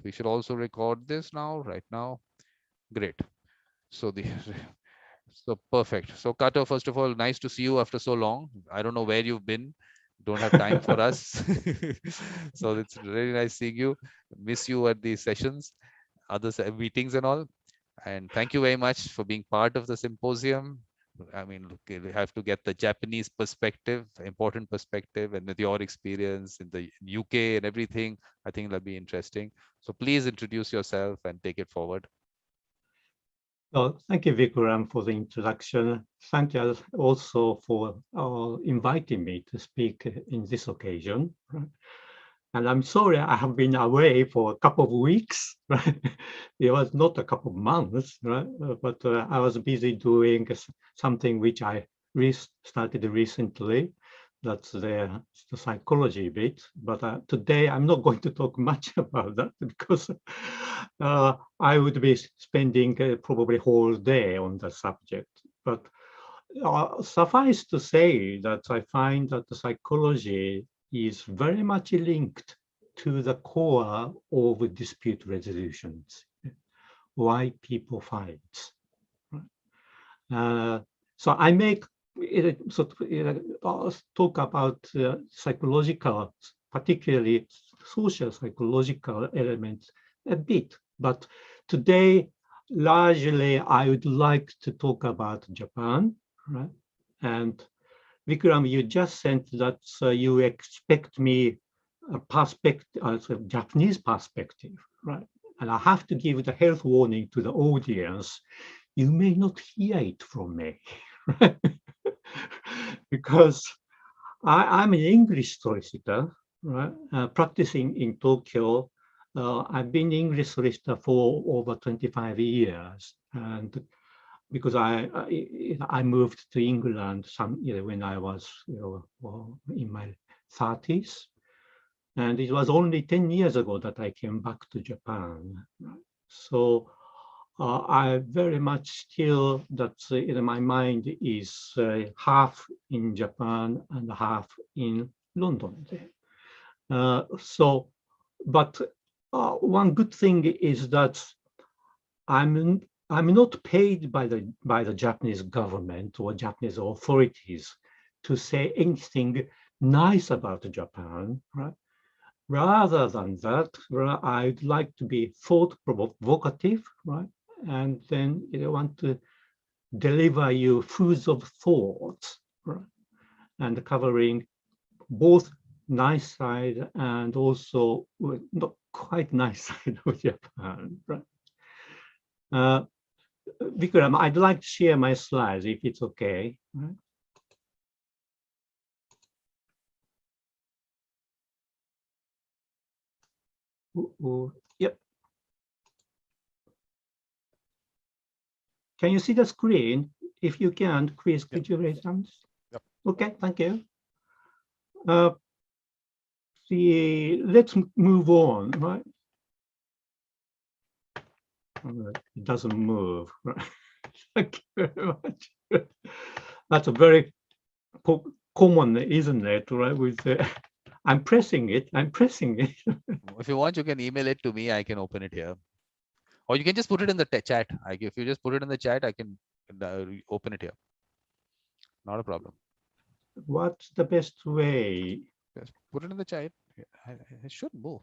we should also record this now, right now. Great. So the so perfect. So Kato, first of all, nice to see you after so long. I don't know where you've been. Don't have time for us. So it's really nice seeing you. Miss you at these sessions, other meetings and all. And thank you very much for being part of the symposium. I mean, look, we have to get the Japanese perspective, important perspective, and with your experience in the UK and everything, I think that'll be interesting. So please introduce yourself and take it forward. Well, thank you, Vikram, for the introduction. Thank you also for inviting me to speak in this occasion. And I'm sorry I have been away for a couple of weeks. Right? It was not a couple of months, right? But I was busy doing something which I started recently. That's the psychology bit. But today I'm not going to talk much about that because I would be spending probably whole day on the subject. But suffice to say that I find that the psychology is very much linked to the core of dispute resolutions, why people fight. So I make talk about psychological, particularly social psychological elements a bit, but today largely I would like to talk about Japan, right? And Vikram, you just sent that you expect me a perspective, Japanese perspective, right? And I have to give the health warning to the audience. You may not hear it from me, right? Because I'm an English solicitor, right? Practicing in Tokyo. I've been English solicitor for over 25 years, and because I moved to England when I was in my 30s, and it was only 10 years ago that I came back to Japan. So I very much still that's in my mind is half in Japan and half in London. But one good thing is that I'm not paid by the Japanese government or Japanese authorities to say anything nice about Japan, right? Rather than that, I'd like to be thought provocative, right? And then want to deliver you foods of thoughts, right? And covering both nice side and also not quite nice side of Japan, right? Vikram, I'd like to share my slides if it's okay. Right? Yep. Can you see the screen? If you can, please, could you raise hands? Yep. Okay, thank you. Let's move on, right? It doesn't move. Right? Thank you very much. That's a very common, isn't it? Right? With I'm pressing it. If you want, you can email it to me. I can open it here, or you can just put it in the chat. If you just put it in the chat, I can open it here. Not a problem. What's the best way? Just put it in the chat. It should move.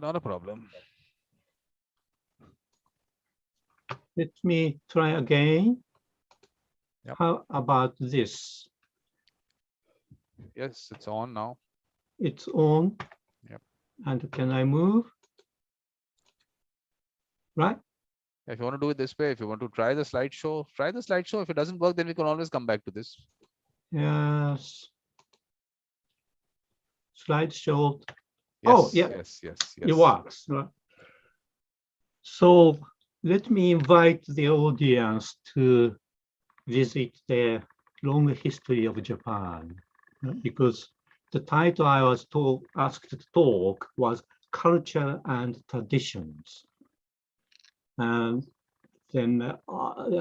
Not a problem. Let me try again. Yep. How about this? Yes, it's on now. It's on. Yep. And can I move? Right? If you want to do it this way, if you want to try the slideshow, try the slideshow. If it doesn't work, then we can always come back to this. Yes. Slideshow. Yes, oh, yeah. Yes. It works. Right? So let me invite the audience to visit the long history of Japan, because the title I was asked to talk was Culture and Traditions. And then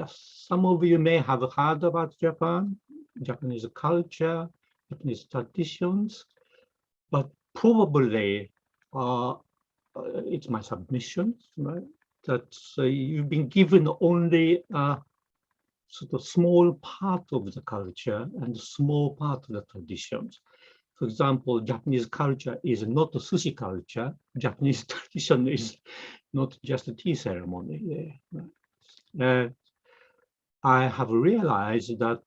some of you may have heard about Japan, Japanese culture, Japanese traditions, but probably it's my submission, right? That you've been given only a sort of small part of the culture and small part of the traditions. For example, Japanese culture is not a sushi culture. Japanese tradition is not just a tea ceremony. I have realized that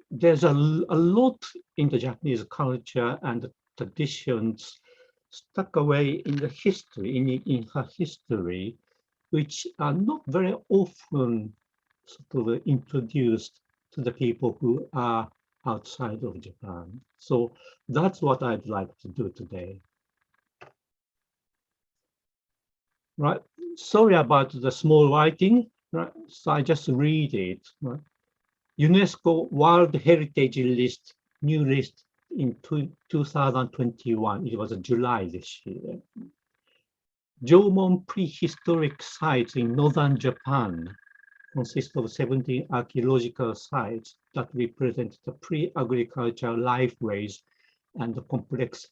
there's a lot in the Japanese culture and traditions stuck away in the history, in her history, which are not very often sort of introduced to the people who are outside of Japan. So that's what I'd like to do today. Right. Sorry about the small writing. Right. So I just read it. Right. UNESCO World Heritage List, new list in 2021. It was July this year. Jomon prehistoric sites in northern Japan consist of 17 archaeological sites that represent the pre-agricultural lifeways and the complex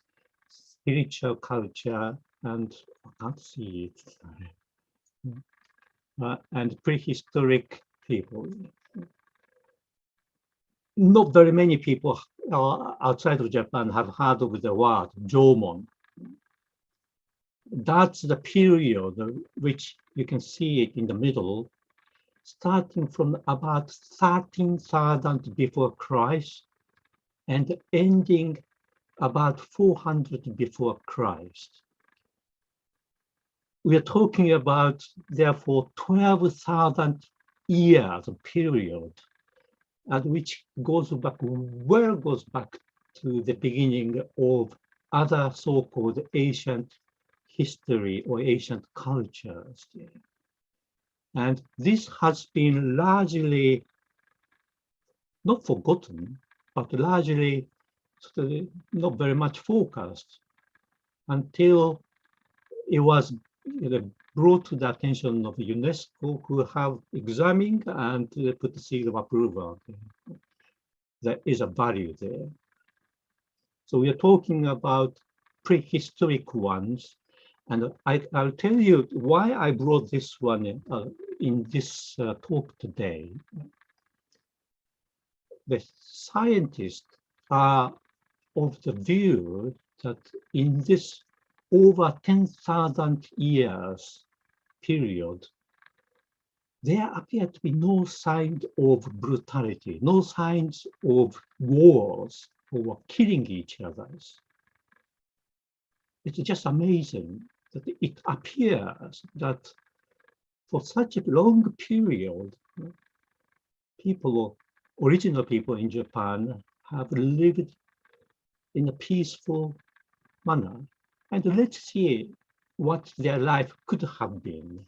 spiritual culture and I can't see it. And prehistoric people. Not very many people outside of Japan have heard of the word Jomon. That's the period which you can see it in the middle, starting from about 13,000 before Christ and ending about 400 before Christ. We are talking about, therefore, 12,000 years period, and which goes back to the beginning of other so-called ancient history or ancient cultures. And this has been largely not forgotten, but largely sort of not very much focused until it was brought to the attention of UNESCO, who have examined and put the seal of approval. There is a value there. So we are talking about prehistoric ones, and I'll tell you why I brought this one in this talk today. The scientists are of the view that in this over 10,000 years period, there appear to be no signs of brutality, no signs of wars or killing each other. It's just amazing that it appears that for such a long period, original people in Japan have lived in a peaceful manner. And let's see what their life could have been.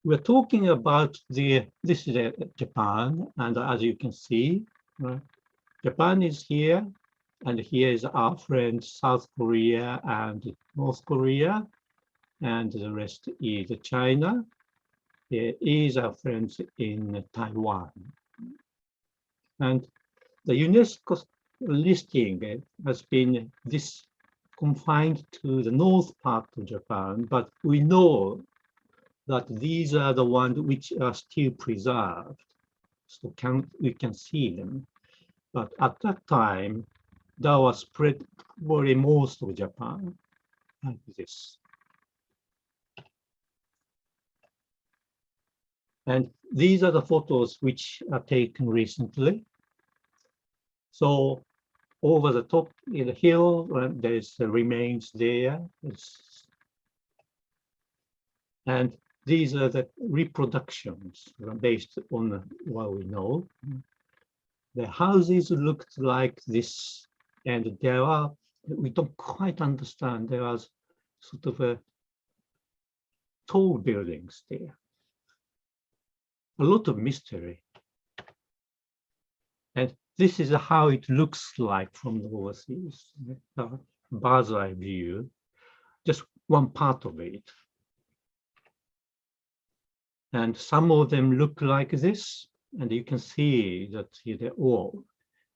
We're talking about this is Japan, and as you can see, Japan is here, and here is our friends South Korea and North Korea, and the rest is China. There is our friends in Taiwan. And the UNESCO listing has been confined to the north part of Japan, but we know that these are the ones which are still preserved, so we can see them. But at that time, that was spread probably most of Japan, like this. And these are the photos which are taken recently. So over the top in the hill, there's the remains there. And these are the reproductions based on what we know. The houses looked like this, and we don't quite understand, there are sort of tall buildings there. A lot of mystery. And this is how it looks like from the overseas, bird's eye view, just one part of it. And some of them look like this, and you can see that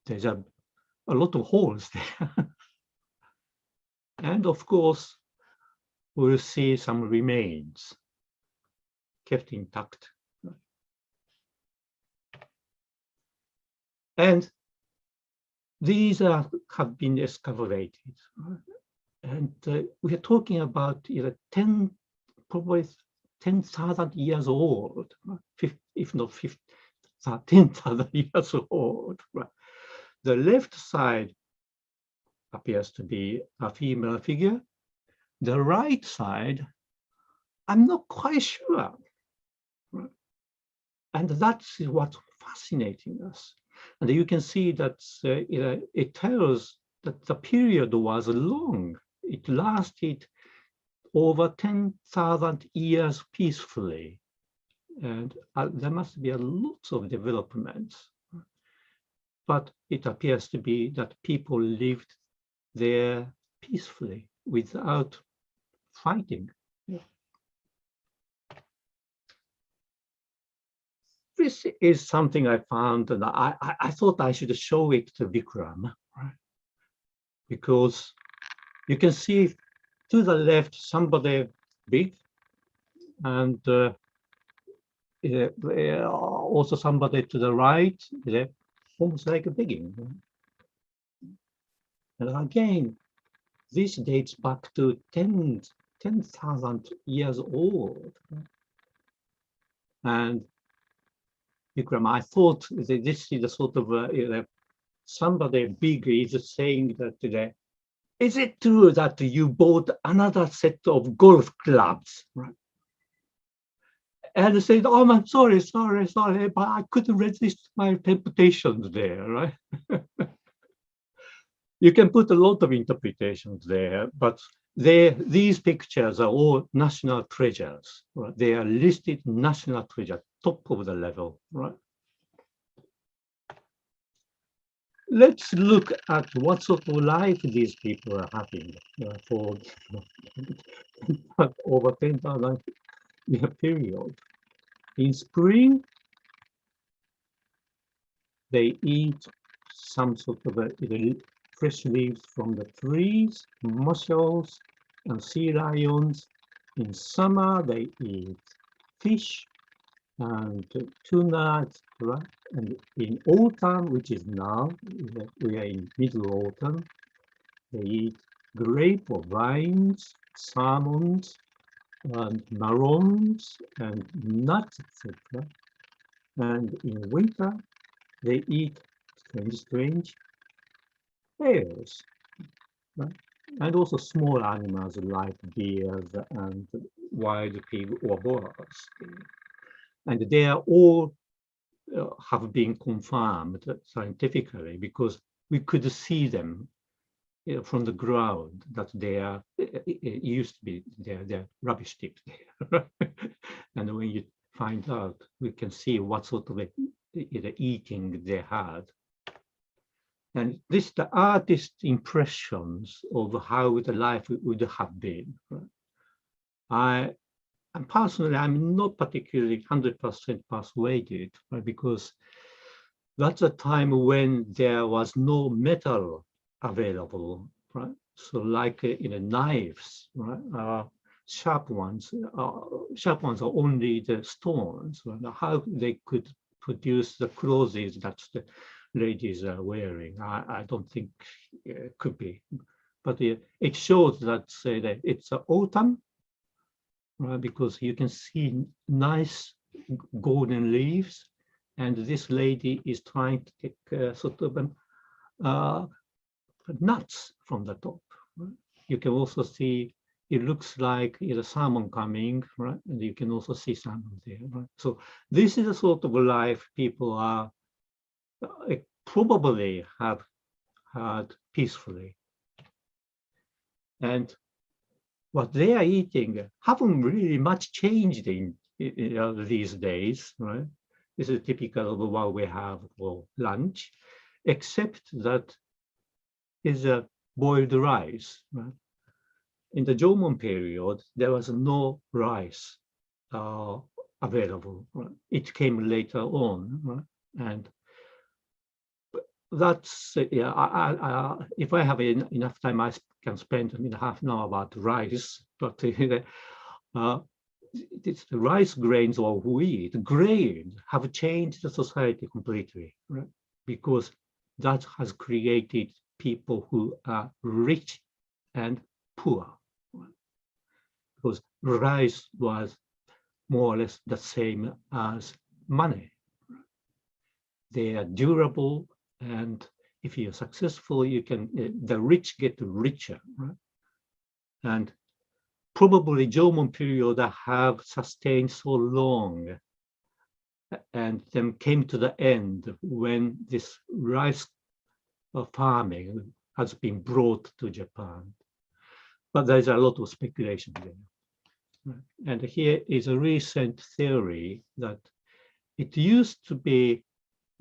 there's a a lot of holes there. And of course, we'll see some remains kept intact. And these have been excavated. And we are talking about probably 10,000 years old, if not 10,000 years old. The left side appears to be a female figure. The right side, I'm not quite sure. And that's what's fascinating us. And you can see that it tells that the period was long. It lasted over 10,000 years peacefully. And there must be a lot of developments. But it appears to be that people lived there peacefully without fighting. Yeah. This is something I found, and I thought I should show it to Vikram, right? Because you can see to the left somebody big, and also somebody to the right, almost like a begging. And again, this dates back to 10,000 years old. And Vikram, I thought that this is a sort of somebody big is saying that, is it true that you bought another set of golf clubs? Right? And I said, oh, I'm sorry, but I couldn't resist my temptations there, right? You can put a lot of interpretations there, but these pictures are all national treasures. Right? They are listed national treasure, top of the level, right? Let's look at what sort of life these people are having for over 10,000 year period. In spring, they eat some sort of fresh leaves from the trees, mussels, and sea lions. In summer, they eat fish and tuna, right? And in autumn, which is now, we are in middle autumn, they eat grape or vines, salmons, and marrons, and nuts, etc. And in winter, they eat strange bears, right? And also small animals like deers and wild pig or boars. And they are all have been confirmed scientifically because we could see them from the ground that they are used to be they're rubbish tips there. And when you find out, we can see what sort of eating they had. And this is the artist's impressions of how the life would have been. Right? And personally, I'm not particularly 100% persuaded, right? Because that's a time when there was no metal available, right? So like knives, right? Sharp ones are only the stones. Right? How they could produce the clothes that the ladies are wearing, I don't think it could be. But it shows that, say that it's autumn, right? Because you can see nice golden leaves, and this lady is trying to take sort of nuts from the top. Right? You can also see it looks like a salmon coming, right? And you can also see salmon there, right? So this is a sort of life people are probably have had peacefully. And what they are eating haven't really much changed in these days, right? This is typical of what we have for lunch, except that is a boiled rice. Right? In the Jomon period, there was no rice available. Right? It came later on, right? And that's yeah. If I have enough time, I can spend half an hour about rice. But it's the rice grains or wheat grains have changed the society completely, right? Because that has created people who are rich and poor. Right? Because rice was more or less the same as money. They are durable, and if you're successful, you can the rich get richer, right? And probably Jomon period have sustained so long, and then came to the end when this rice farming has been brought to Japan. But there's a lot of speculation there. And here is a recent theory that it used to be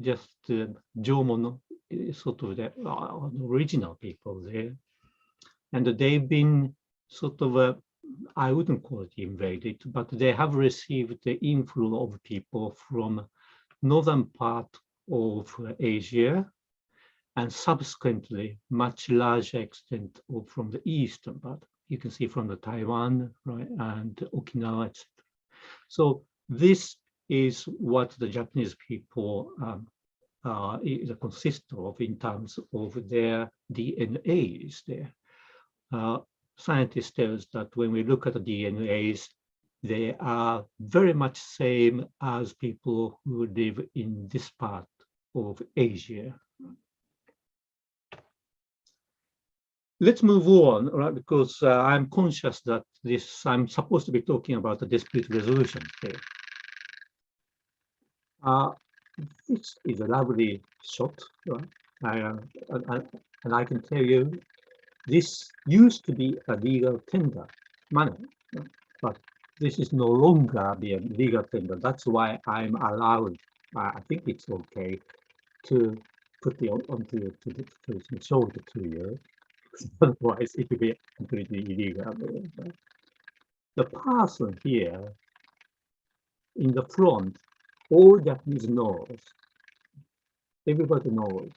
just Jomon, sort of the original people there. And they've been sort of, I wouldn't call it invaded, but they have received the inflow of people from northern part of Asia, and subsequently much larger extent from the eastern part. You can see from the Taiwan, right, and Okinawa, etc. So this is what the Japanese people consist of in terms of their DNAs there. Scientists tell us that when we look at the DNAs, they are very much same as people who live in this part of Asia. Let's move on, right? Because I'm conscious that I'm supposed to be talking about the dispute resolution here. This is a lovely shot, right? And I can tell you, this used to be a legal tender money, but this is no longer the legal tender. That's why I'm allowed, I think it's okay, to put it onto to show it to you. Otherwise, it would be completely illegal. The person here in the front, all Japanese knows, everybody knows,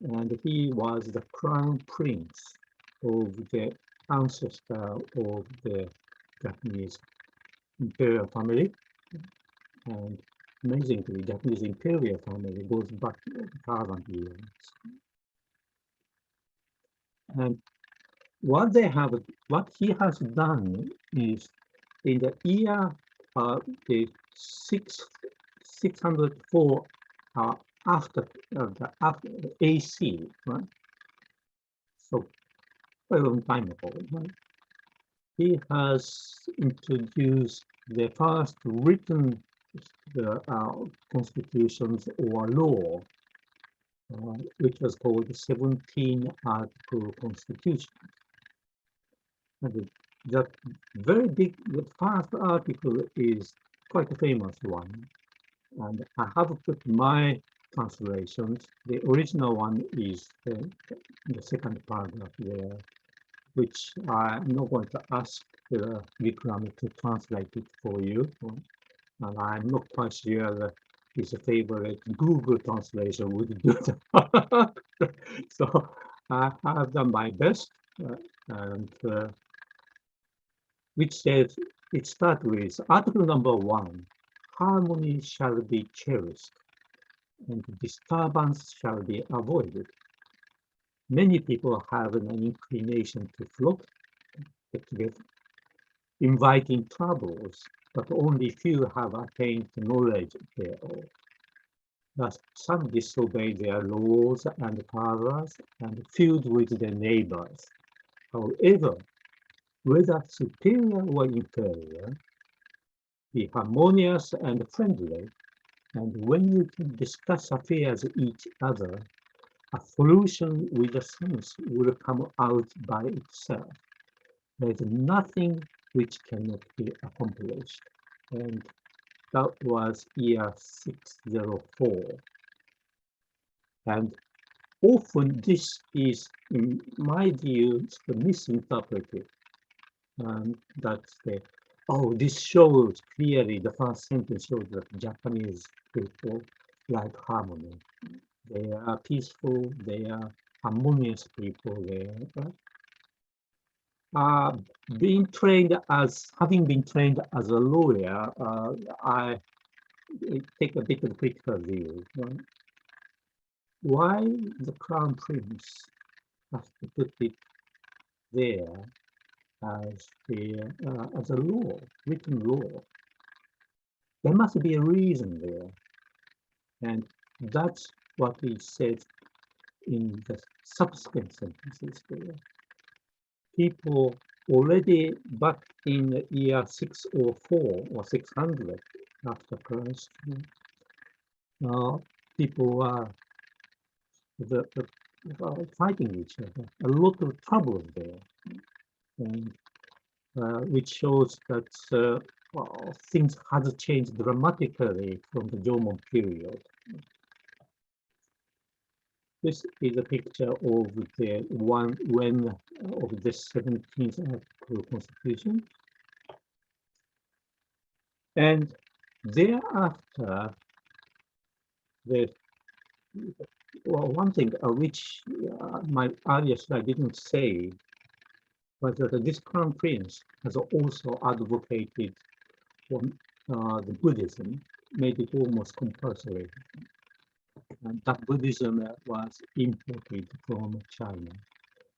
and he was the crown prince of the ancestor of the Japanese imperial family. And amazingly, Japanese imperial family goes back 1,000 years. And what he has done is in the year the 604 after AC, right? So a long time ago, right? He has introduced the first written constitutions or law, which was called the 17-article constitution. And that very big, the first article is quite a famous one. And I have put my translations. The original one is the second paragraph there, which I'm not going to ask Vikram to translate it for you. And I'm not quite sure that his favorite Google translation would do that. So I have done my best, and which says, it starts with article number 1, harmony shall be cherished, and disturbance shall be avoided. Many people have an inclination to flock together, inviting troubles, but only few have attained knowledge thereof. Thus, some disobey their laws and powers and feud with their neighbors. However, whether superior or inferior, be harmonious and friendly, and when you can discuss affairs with each other, a solution with a sense will come out by itself. There is nothing which cannot be accomplished. And that was year 604. And often this is, in my view, misinterpreted. That's this shows clearly, the first sentence shows that Japanese people like harmony. They are peaceful, they are harmonious people there. Having been trained as a lawyer, I take a bit of critical view. Why the Crown Prince has to put it there as a law, written law? There must be a reason there, and that's what he said in the subsequent sentences there. People already back in the year 604 or 600 after Christ, people were fighting each other. A lot of trouble there, and which shows that things had changed dramatically from the Jomon period. This is a picture of the of the 17th article Constitution, and thereafter, one thing which my earlier slide didn't say was that this Crown Prince has also advocated for the Buddhism, made it almost compulsory. And that Buddhism was imported from China.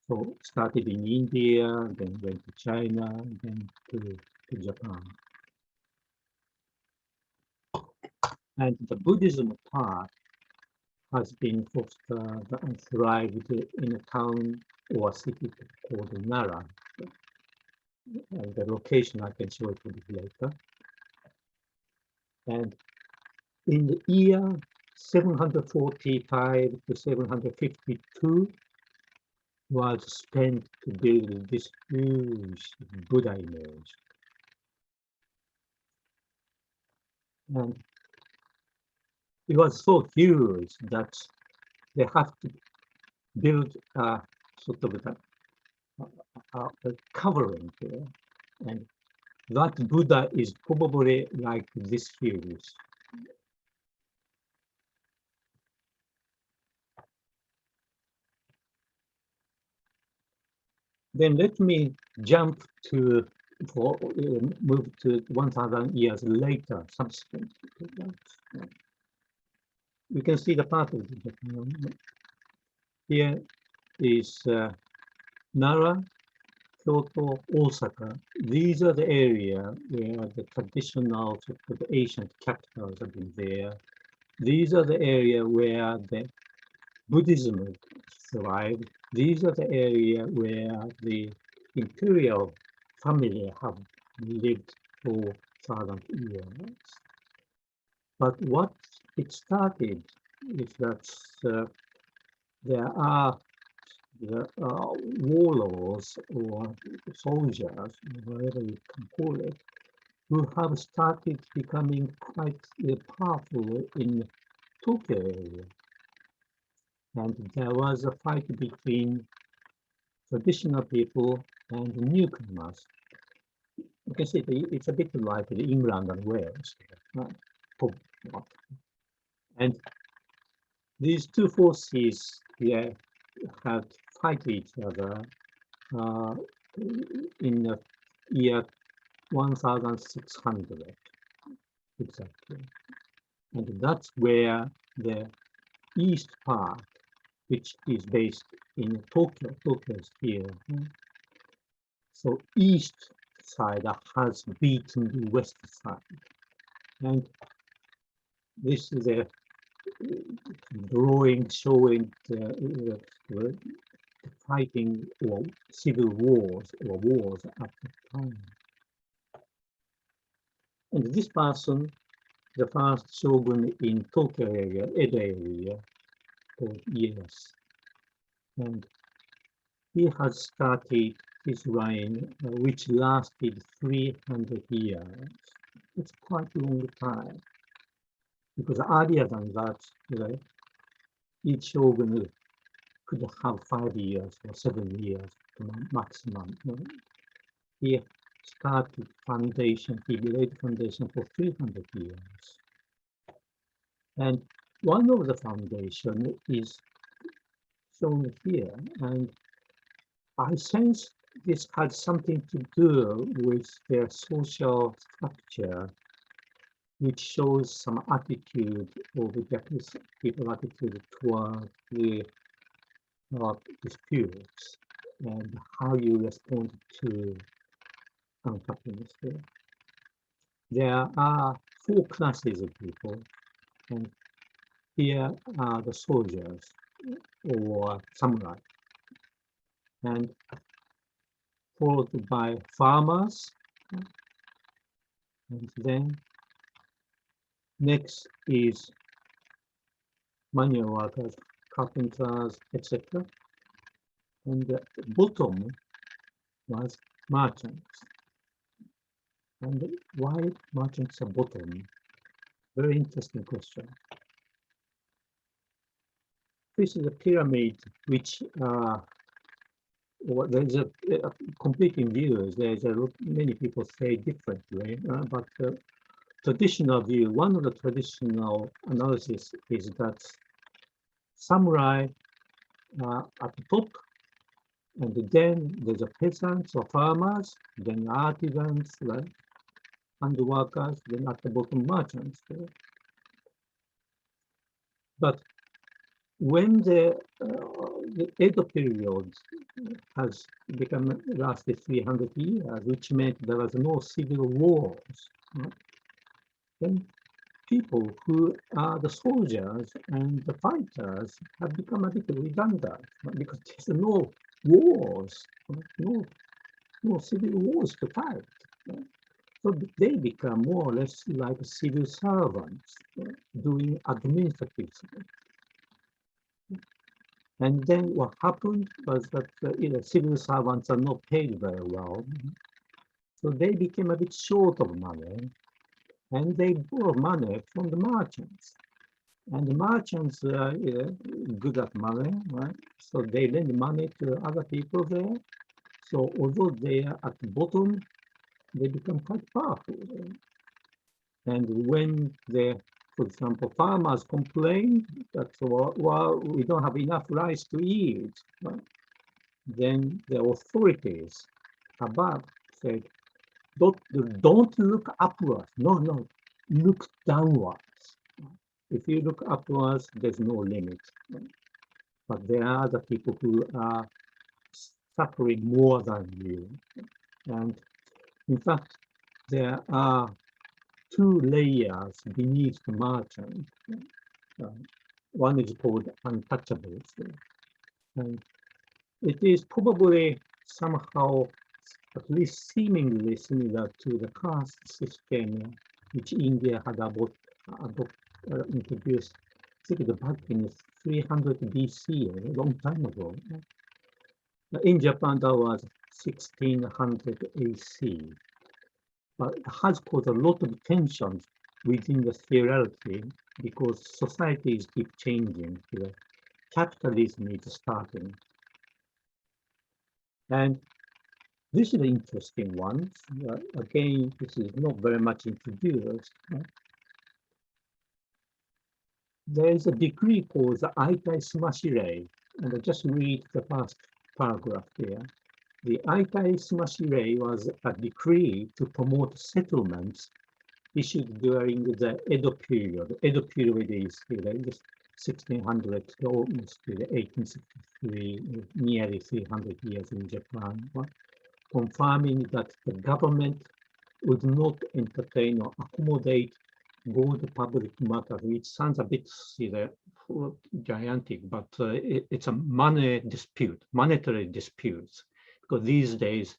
So started in India, then went to China, then to Japan. And the Buddhism part has been fostered and thrived in a town or a city called Nara. And the location I can show it a bit later. And in the year 745 to 752 was spent to build this huge Buddha image. And it was so huge that they have to build a sort of a covering there. And that Buddha is probably like this huge. Then let me jump to move to 1,000 years later, subsequent to that. You can see the part of the here is Nara, Kyoto, Osaka. These are the area where the traditional sort of ancient capitals have been there. These are the area where the Buddhism thrived. These are the area where the imperial family have lived for 1,000 years. But what it started is that there are the warlords or soldiers, whatever you can call it, who have started becoming quite powerful in Tokyo area. And there was a fight between traditional people and newcomers. You can see it's a bit like England and Wales, right? And these two forces had fight each other in the year 1600 exactly, and that's where the east part, which is based in Tokyo. Tokyo is here. So east side has beaten the west side. And this is a drawing showing the fighting or civil wars at the time. And this person, the first shogun in Tokyo area, Edo area, called Ieyasu. And he has started his reign, which lasted 300 years. It's quite a long time, because earlier than that, each shogun could have 5 years or 7 years maximum. He started foundation, he laid foundation for 300 years. And one of the foundation is shown here, and I sense this has something to do with their social structure, which shows some attitude of the Japanese people attitude toward the disputes and how you respond to unhappiness there. There are four classes of people, and here are the soldiers or samurai, and followed by farmers, and then next is manual workers, carpenters, etc. And the bottom was merchants. And why merchants are bottom? Very interesting question. This is a pyramid which there's a competing views. There's many people say differently, but traditional view, one of the traditional analysis is that samurai at the top, and then there's a peasants or farmers, then artisans, right, and workers, then at the bottom merchants. But when the Edo period has become lasted 300 years, which meant there was no civil wars, right? Then people who are the soldiers and the fighters have become a bit redundant, right? Because there's no wars, right? No civil wars to fight. Right? So they become more or less like civil servants, right? Doing administrative stuff. And then what happened was that civil servants are not paid very well. So they became a bit short of money, and they borrow money from the merchants. And the merchants are good at money, right? So they lend money to other people there. So although they are at the bottom, they become quite powerful. And when the, for example, farmers complain that, well, we don't have enough rice to eat, right? Then the authorities above said, don't look upwards. No, look downwards. If you look upwards, there's no limit. Right? But there are other people who are suffering more than you. And in fact, there are two layers beneath the merchant. One is called untouchables. And it is probably somehow at least seemingly similar to the caste system which India had introduced, I think back in 300 BC, a long time ago. In Japan, that was 1600 AC. But it has caused a lot of tensions within the hierarchy because societies keep changing. Capitalism is starting. And this is an interesting one. Again, this is not very much introduced. There is a decree called the Ikes Masterway, and I just read the first paragraph there. The Ikes Masterway was a decree to promote settlements issued during the Edo period. Edo period is 1600 to almost 1863, nearly 300 years in Japan, confirming that the government would not entertain or accommodate good public matter, which sounds a bit gigantic, but it's a monetary disputes, because these days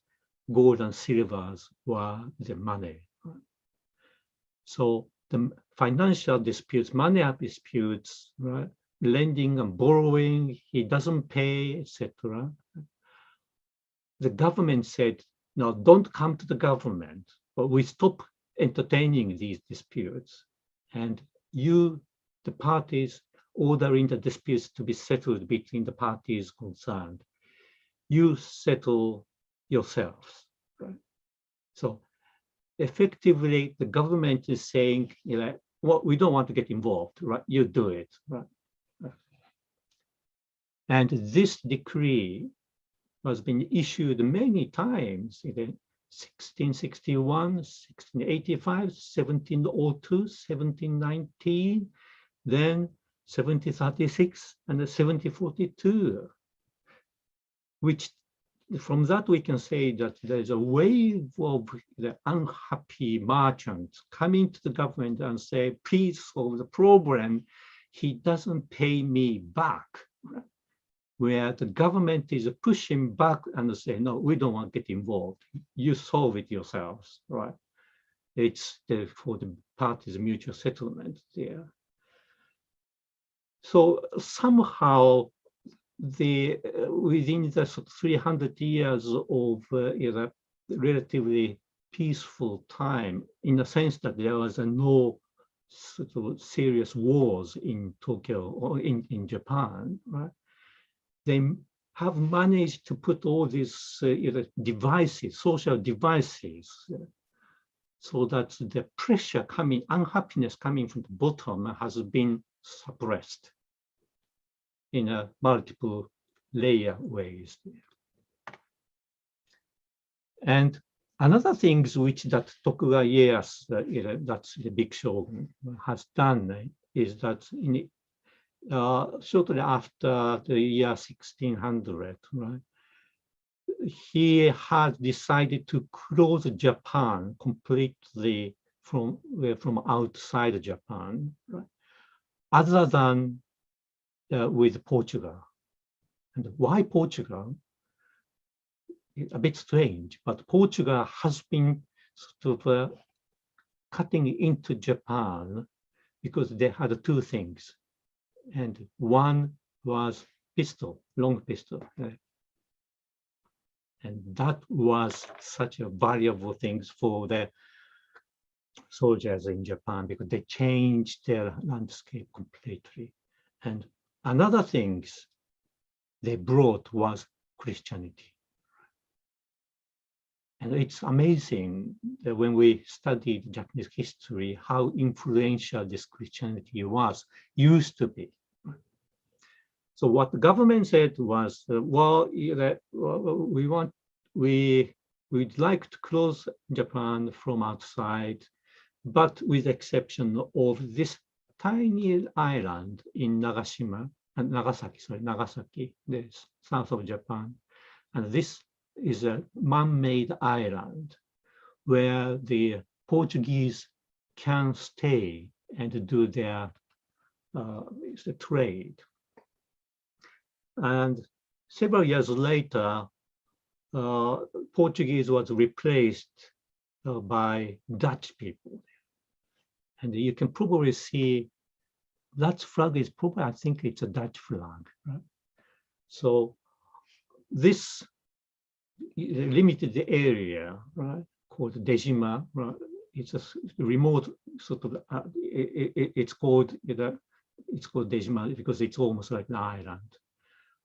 gold and silvers were the money. So the financial disputes, money disputes, right? Lending and borrowing, he doesn't pay, etc. The government said, no, don't come to the government, but we stop entertaining these disputes. And you, the parties, ordering the disputes to be settled between the parties concerned. You settle yourselves, right? So effectively, the government is saying, well, we don't want to get involved, right? You do it, right? And this decree has been issued many times in 1661, 1685, 1702, 1719, then 1736 and 1742, which from that we can say that there's a wave of the unhappy merchants coming to the government and say, please solve the problem. He doesn't pay me back. Where the government is pushing back and say, no, we don't want to get involved. You solve it yourselves, right? It's for the parties' mutual settlement there. So somehow within the 300 years of relatively peaceful time, in the sense that there was no sort of serious wars in Tokyo or in Japan, right? They have managed to put all these devices, social devices, so that the pressure coming, unhappiness coming from the bottom has been suppressed in a multiple layer ways. And another things which that Tokugawa Ieyasu, that's the big shogun, has done is that in shortly after the year 1600, right, he had decided to close Japan completely from outside Japan, right, other than with Portugal. And why Portugal? A bit strange, but Portugal has been sort of cutting into Japan because they had two things. And one was pistol, long pistol. Right? And that was such a valuable thing for the soldiers in Japan because they changed their landscape completely. And another things they brought was Christianity. And it's amazing that when we studied Japanese history, how influential this Christianity used to be. So what the government said was, well, we'd like to close Japan from outside, but with the exception of this tiny island in Nagasaki, the south of Japan. And this is a man-made island where the Portuguese can stay and do their trade. And several years later, Portuguese was replaced by Dutch people. And you can probably see that flag is probably, I think it's a Dutch flag, right? So this limited area, right, called Dejima, right? It's a remote sort of. It's called Dejima because it's almost like an island.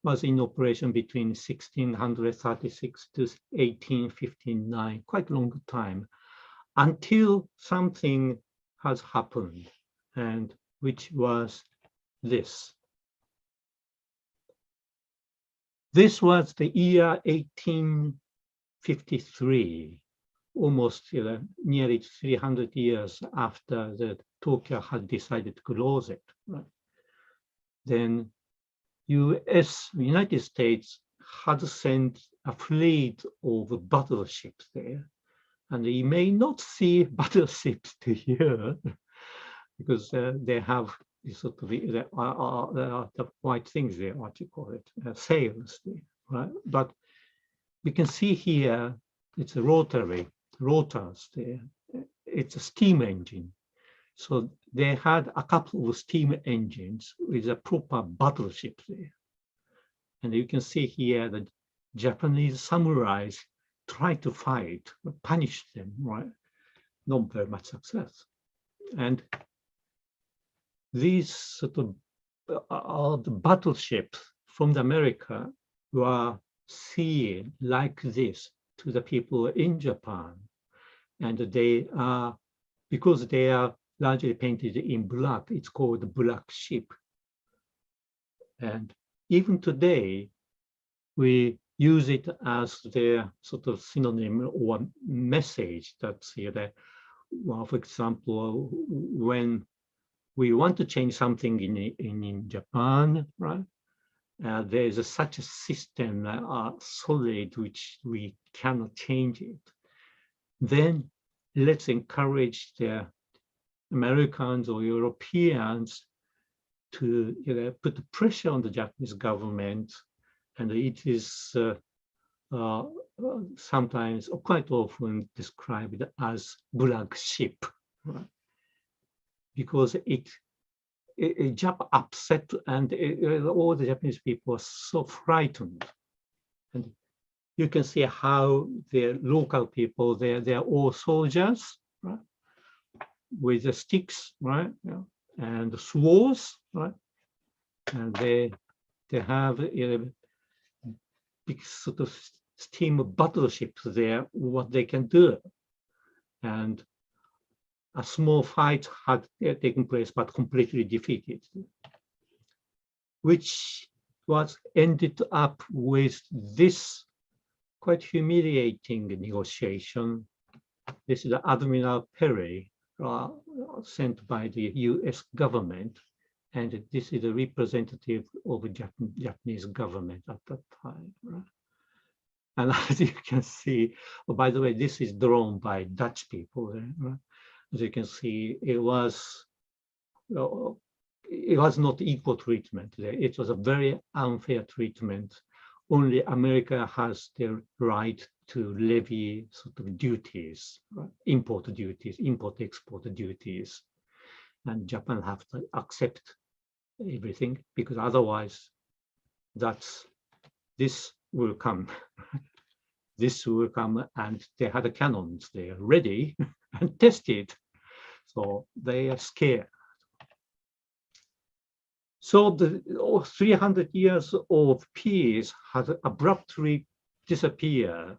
Was in operation between 1636 to 1859, quite a long time, until something has happened, and which was this. This was the year 1853, almost nearly 300 years after the Tokyo had decided to close it. Right? Then United States had sent a fleet of battleships there. And you may not see battleships to here because they have sort of the white things there, what you call it, sails there, right? But we can see here, it's a rotors there. It's a steam engine. So they had a couple of steam engines with a proper battleship there. And you can see here that Japanese samurais try to fight, punish them, right? Not very much success. And these sort of the battleships from the America were seen like this to the people in Japan. And they are, because they are largely painted in black. It's called the black ship. And even today, we use it as their sort of synonym or message that's here. Well, for example, when we want to change something in Japan, right? There is such a system, solid, which we cannot change it. Then let's encourage the Americans or Europeans to put pressure on the Japanese government, and it is sometimes or quite often described as black sheep, right? Because it Japan upset, and all the Japanese people are so frightened. And you can see how the local people, they're all soldiers, right? With the sticks, right? Yeah. And swords, right? And they have big sort of steam battleships there, what they can do. And a small fight had taken place, but completely defeated, which was ended up with this quite humiliating negotiation. This is the Abdominal Peri sent by the US government. And this is a representative of the Japanese government at that time. Right? And as you can see, oh, by the way, this is drawn by Dutch people. Right? As you can see, it was not equal treatment. It was a very unfair treatment. Only America has the right to levy sort of duties, right? Import duties, import-export duties. And Japan have to accept everything, because otherwise this will come. This will come, and they had the cannons there ready and tested. So they are scared. So the 300 years of peace had abruptly disappeared.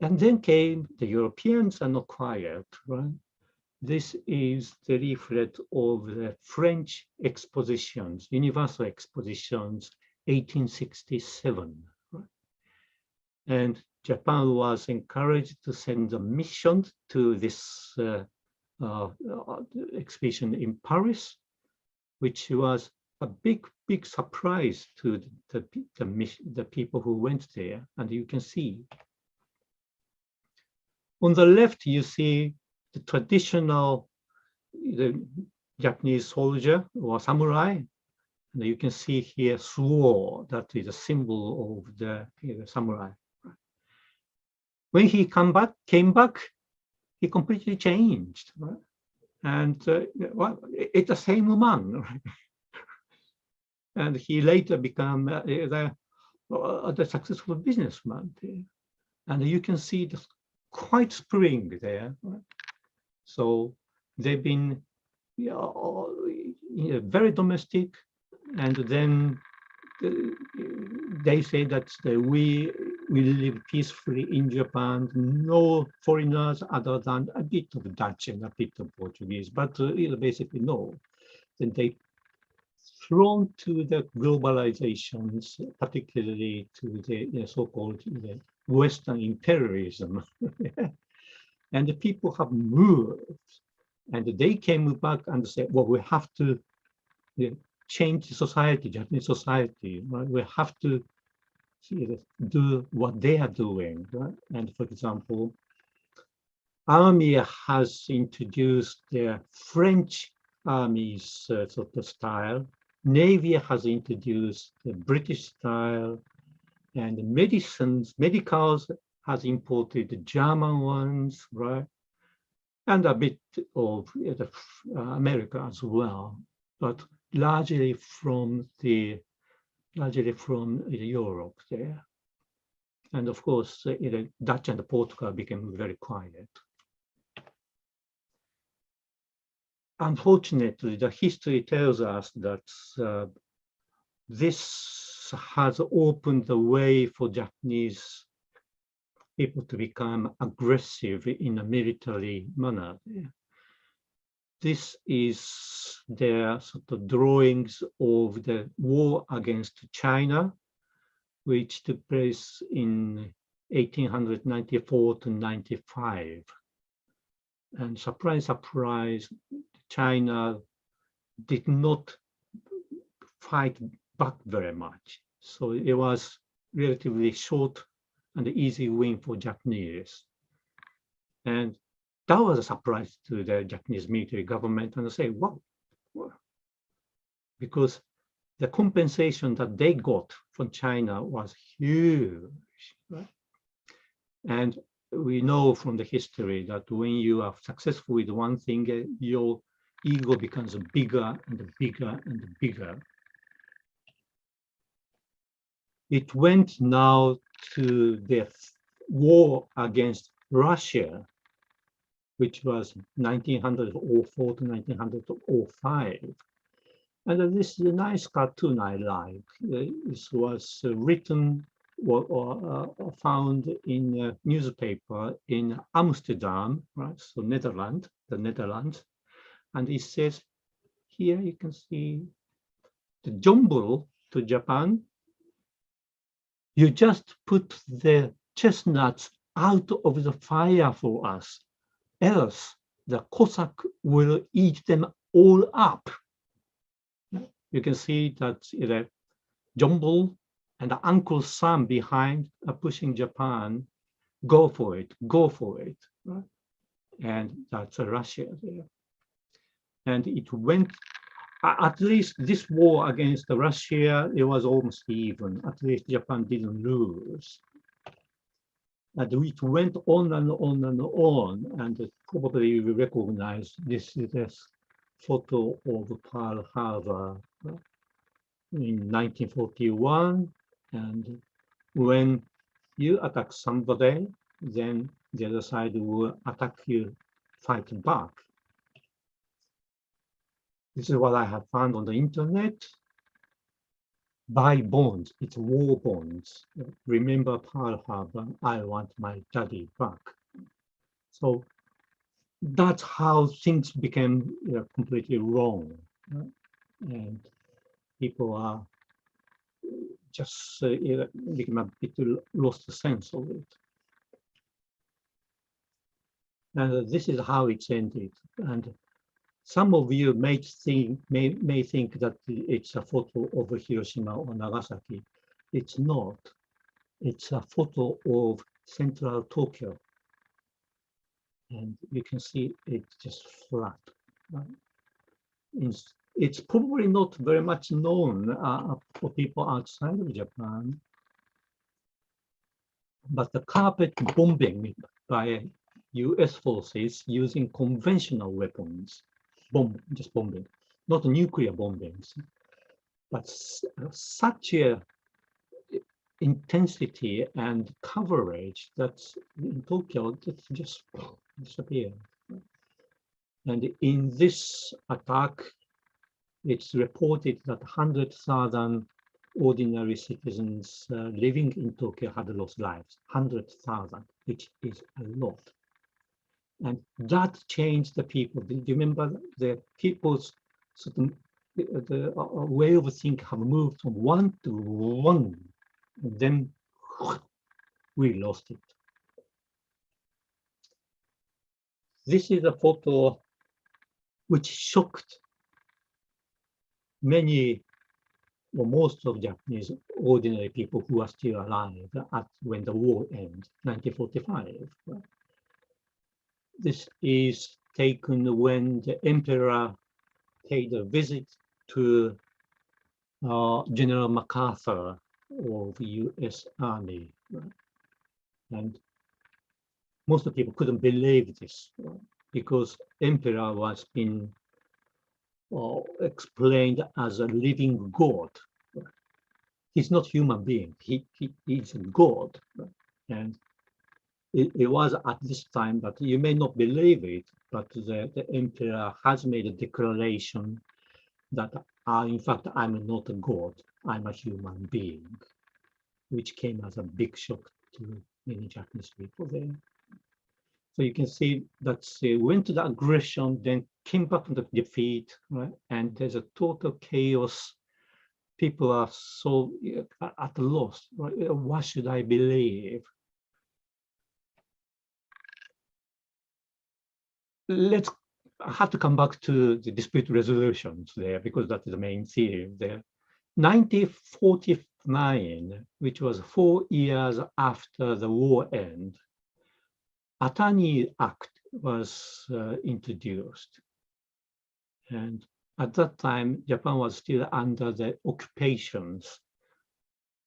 And then came the Europeans and acquired, right? This is the leaflet of the French Expositions, Universal Expositions, 1867. Right? And Japan was encouraged to send a mission to this exhibition in Paris, which was a big surprise to the people who went there. And you can see on the left, you see the traditional Japanese soldier or samurai. And you can see here sword, that is a symbol of the samurai. When he came back, he completely changed. Right? And well, it's the same man. Right? And he later became the successful businessman. And you can see the quite spring there. Right? So they've been very domestic, and then they say that we live peacefully in Japan, no foreigners other than a bit of Dutch and a bit of Portuguese, but basically no. Then they thrown to the globalizations, particularly to the so-called Western imperialism. And the people have moved, and they came back and said, well, we have to change society, Japanese society. Right? We have to do what they are doing. Right? And for example, Army has introduced their French Army's sort of style. Navy has introduced the British style, and medicals has imported the German ones, right? And a bit of America as well, but largely from Europe there. And of course, Dutch and Portugal became very quiet. Unfortunately, the history tells us that this has opened the way for Japanese people to become aggressive in a military manner. this is their sort of drawings of the war against China, which took place in 1894 to 95. And surprise, surprise, China did not fight back very much. So it was relatively short and easy win for Japanese. And that was a surprise to the Japanese military government, and they say, wow, because the compensation that they got from China was huge, right? And we know from the history that when you are successful with one thing, your ego becomes bigger and bigger and bigger. It went now to the war against Russia, which was 1904 to 1905. And this is a nice cartoon I like. This was written or found in a newspaper in Amsterdam, right? So Netherlands, the Netherlands. And it says, here you can see the jumble to Japan. You just put the chestnuts out of the fire for us, else the Cossack will eat them all up. You can see that the jumble and the Uncle Sam behind are pushing Japan, go for it, right? And that's Russia there. And it went, at least this war against Russia, it was almost even. At least Japan didn't lose. And it went on and on and on. And probably you recognize this is a photo of Pearl Harbor in 1941. And when you attack somebody, then the other side will attack you, fight back. This is what I have found on the internet. Buy bonds, it's war bonds. Remember Pearl Harbor, I want my daddy back. So that's how things became completely wrong. Right? And people are just became a bit lost the sense of it. And this is how it's ended. And some of you may think that it's a photo of Hiroshima or Nagasaki. It's not. It's a photo of central Tokyo. And you can see it's just flat. Right? It's probably not very much known for people outside of Japan. But the carpet bombing by US forces using conventional weapons, just bombing, not nuclear bombings, but such a intensity and coverage that in Tokyo it just disappeared. And in this attack, it's reported that 100,000 ordinary citizens living in Tokyo had lost lives, 100,000, which is a lot. And that changed the people. Do you remember the people's sort of the way of thinking have moved from one to one, and then we lost it. This is a photo which shocked many or most of Japanese ordinary people who are still alive when the war ends, 1945. This is taken when the emperor paid a visit to General MacArthur of the US Army. And most of the people couldn't believe this because emperor was being explained as a living god. He's not human being. He's a god. And it was at this time, but you may not believe it, but the emperor has made a declaration that, in fact, I'm not a god, I'm a human being, which came as a big shock to many Japanese people there. So you can see that went to the aggression, then came back from the defeat, right? And there's a total chaos. People are so at a loss, right? What should I believe? I have to come back to the dispute resolutions there because that is the main theme there. 1949, which was 4 years after the war end, Atani Act was introduced. And at that time, Japan was still under the occupations.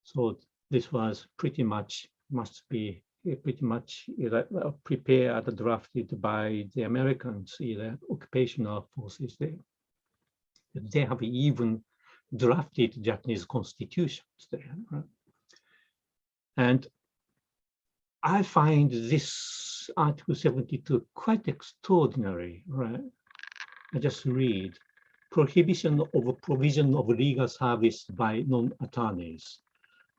So this was pretty much, must be pretty much prepared, drafted by the Americans, the occupational forces there. They have even drafted Japanese constitutions there. Right? And I find this Article 72 quite extraordinary, right? I just read, prohibition of provision of legal service by non-attorneys.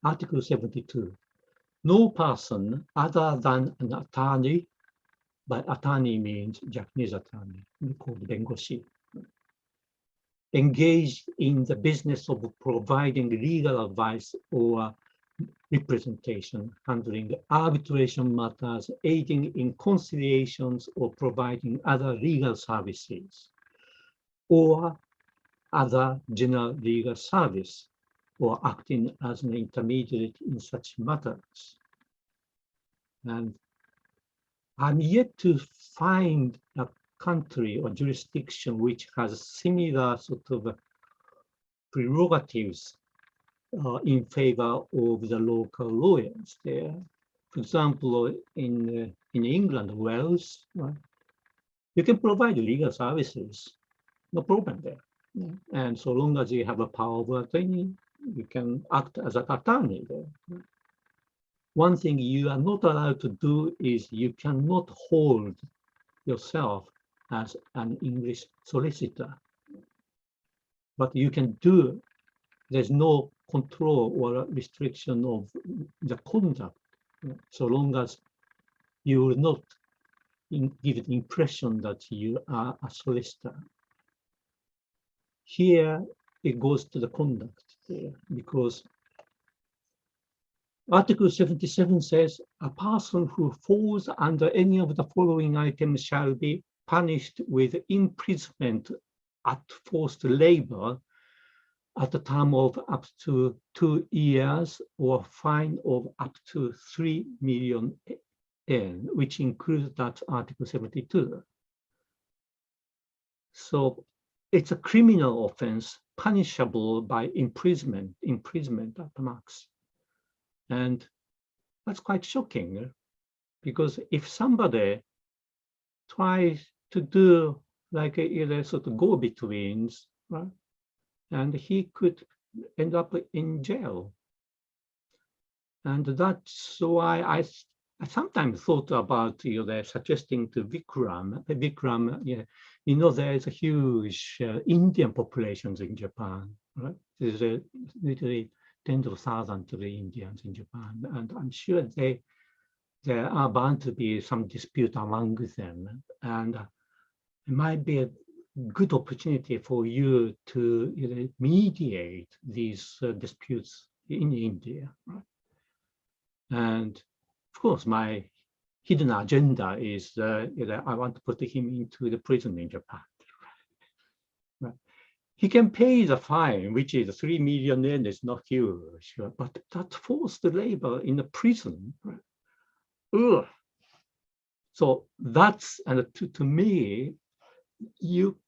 Article 72, no person other than an attorney, by attorney means Japanese attorney, called bengoshi, engaged in the business of providing legal advice or representation, handling arbitration matters, aiding in conciliations, or providing other legal services, or other general legal service, or acting as an intermediary in such matters. And I'm yet to find a country or jurisdiction which has similar sort of prerogatives in favor of the local lawyers there. For example, in England, Wales, right, you can provide legal services, no problem there. Yeah. And so long as you have a power of attorney, you can act as an attorney there. One thing you are not allowed to do is you cannot hold yourself as an English solicitor. But you can do, there's no control or restriction of the conduct, so long as you will not give the impression that you are a solicitor. Here, it goes to the conduct there, because Article 77 says, a person who falls under any of the following items shall be punished with imprisonment at forced labor at a term of up to 2 years or fine of up to 3 million yen, which includes that Article 72. So it's a criminal offense punishable by imprisonment at the max. And that's quite shocking, because if somebody tries to do like a sort of go-betweens, right, and he could end up in jail. And that's why I sometimes thought about suggesting to Vikram, there's a huge Indian populations in Japan, right? There's literally tens of thousands of Indians in Japan, and I'm sure there are bound to be some dispute among them, and it might be a good opportunity for you to mediate these disputes in India, right? And of course, my hidden agenda is I want to put him into the prison in Japan. Right? He can pay the fine, which is 3 million yen, is not huge, but that forced labor in the prison. Right? Ugh. So that's, and to me, you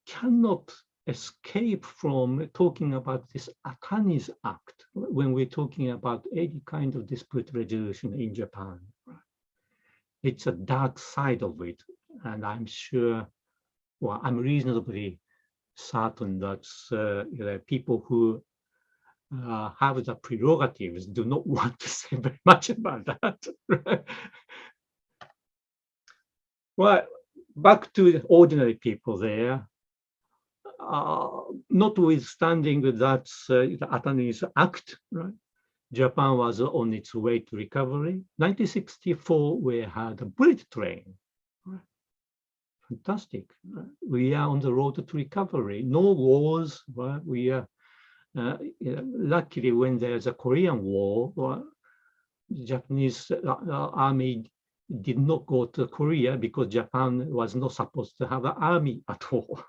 cannot escape from talking about this Atani Act when we're talking about any kind of dispute resolution in Japan. It's a dark side of it, and I'm sure, well, I'm reasonably certain that people who have the prerogatives do not want to say very much about that. Right? Well, back to the ordinary people there. Notwithstanding that the Atani Act, right, Japan was on its way to recovery. 1964, we had a bullet train. Right? fantastic. We are on the road to recovery. No wars. Well, we are luckily when there's a Korean War, the Japanese army did not go to Korea because Japan was not supposed to have an army at all.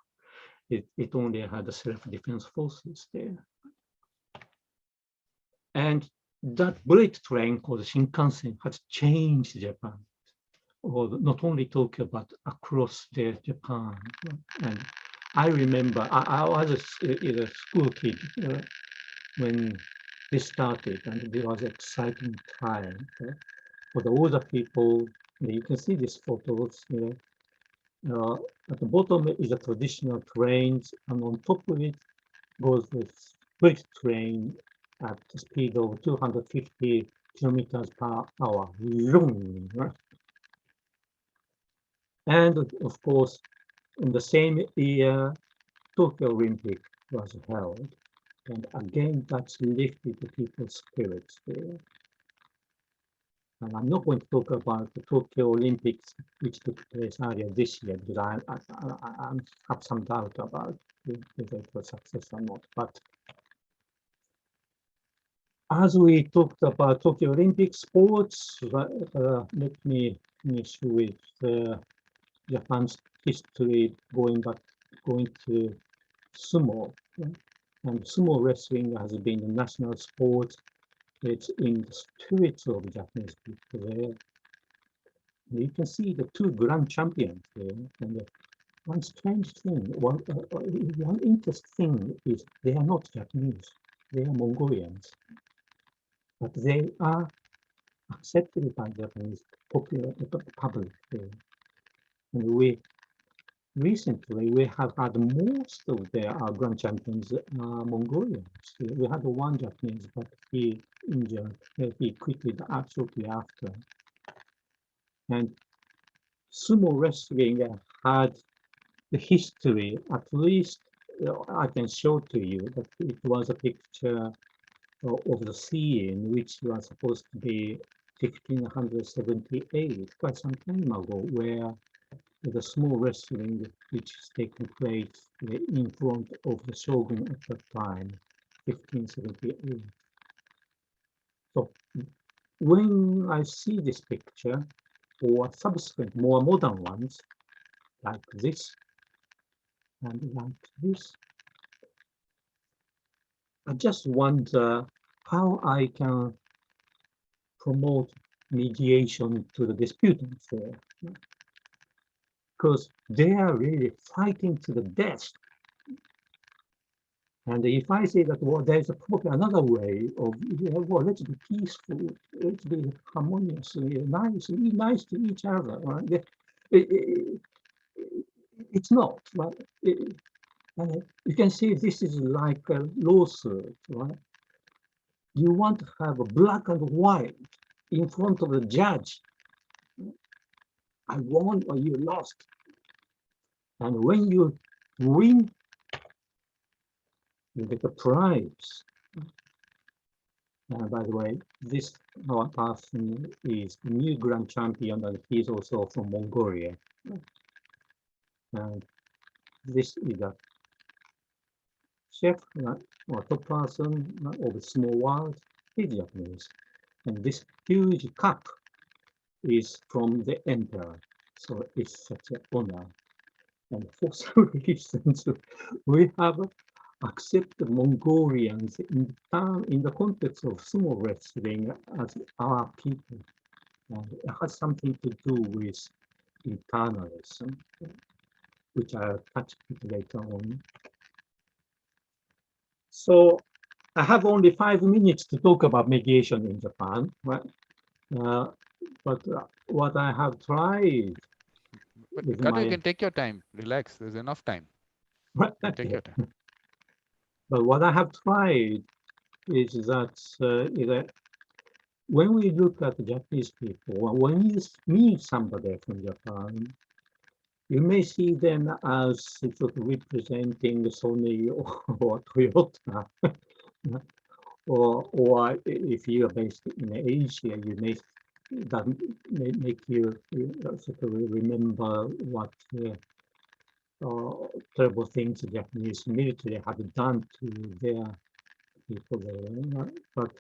It only had the self-defense forces there. And that bullet train called Shinkansen has changed Japan, or not only Tokyo, but across the Japan. And I remember I was a school kid when this started, and it was an exciting time for the older people. You can see these photos. At the bottom is a traditional trains, and on top of it goes the bullet train at the speed of 250 kilometers per hour. Right? And of course, in the same year, Tokyo Olympic was held. And again, that's lifted the people's spirits there. And I'm not going to talk about the Tokyo Olympics, which took place earlier this year, because I have some doubt about whether it was success or not. But as we talked about Tokyo Olympic sports, let me finish with Japan's history going to sumo. And sumo wrestling has been the national sport. It's in the spirit of Japanese people there. You can see the two grand champions there. And one strange thing, one interesting thing is they are not Japanese. They are Mongolians. But they are accepted by Japanese popular public there. And recently we have had most of their grand champions Mongolians. We had one Japanese, but he injured. He quit shortly after. And sumo wrestling had the history. At least I can show to you that it was a picture of the scene, which was supposed to be 1578, quite some time ago, where the small wrestling which is taking place in front of the shogun at that time, 1578. So when I see this picture, or subsequent more modern ones, like this and like this, I just wonder how I can promote mediation to the disputants there. Because they are really fighting to the death. And if I say that, well, there's probably another way of, well, let's be peaceful, let's be harmonious, nice to each other. Right? It's not, right? You can see this is like a lawsuit, right? You want to have a black and white in front of the judge. I won or you lost. And when you win, you get a prize. By the way, this person is the new grand champion, and he's also from Mongolia. And this is a chef or top person of a small world. He's Japanese. And this huge cup is from the emperor. So it's such an honor. And for some reasons, we have accepted Mongolians in the context of sumo wrestling as our people. And it has something to do with internalism, which I'll touch later on. So I have only 5 minutes to talk about mediation in Japan, right? But what I have tried But with Kato, you can take your time. Relax. There's enough time. Take your time. But what I have tried is that when we look at the Japanese people, when you meet somebody from Japan, you may see them as sort of representing Sony or Toyota. Or if you are based in Asia, you may that may make you sort of remember what terrible things the Japanese military had done to their people there. But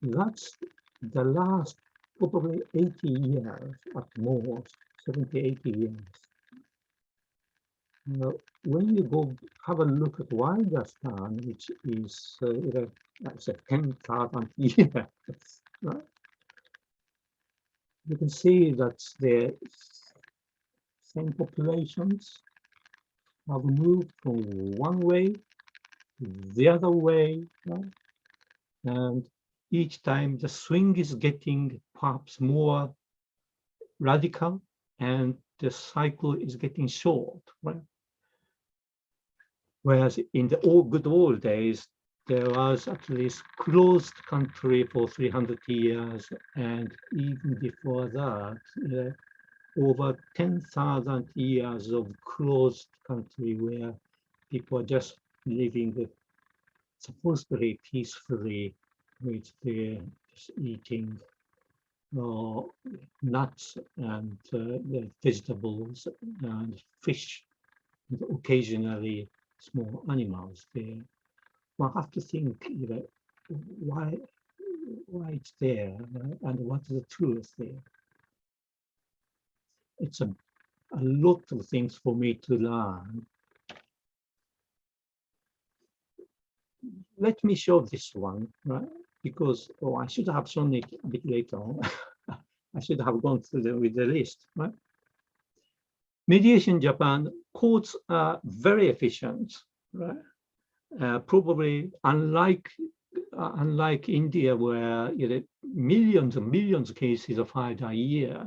that's the last probably 80 years at most, 70, 80 years. When you go have a look at wider span, which is, like I said, 10,000 years, right? You can see that the same populations have moved from one way to the other way, right? And each time the swing is getting perhaps more radical and the cycle is getting short, right? Whereas in the good old days, there was at least closed country for 300 years, and even before that, over 10,000 years of closed country where people are just living supposedly peacefully with their just eating nuts and vegetables and fish, and occasionally small animals there. One have to think, why it's there and what's the truth there. It's a lot of things for me to learn. Let me show this one, right? Because I should have shown it a bit later on. I should have gone through with the list, right? Mediation Japan, courts are very efficient, right? Probably unlike India, where millions and millions of cases are filed a year,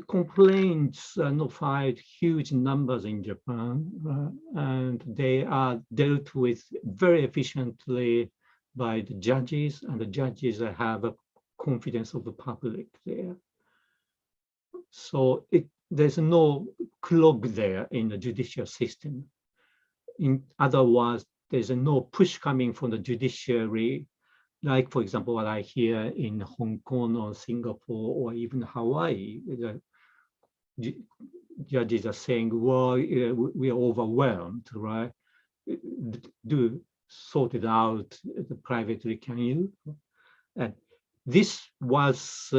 complaints are not filed huge numbers in Japan, and they are dealt with very efficiently by the judges, and the judges have a confidence of the public there. So there's no clog there in the judicial system. In other words, there's no push coming from the judiciary, like, for example, what I hear in Hong Kong or Singapore or even Hawaii. The judges are saying, well, we are overwhelmed, right? Do sort it out privately, can you? And this was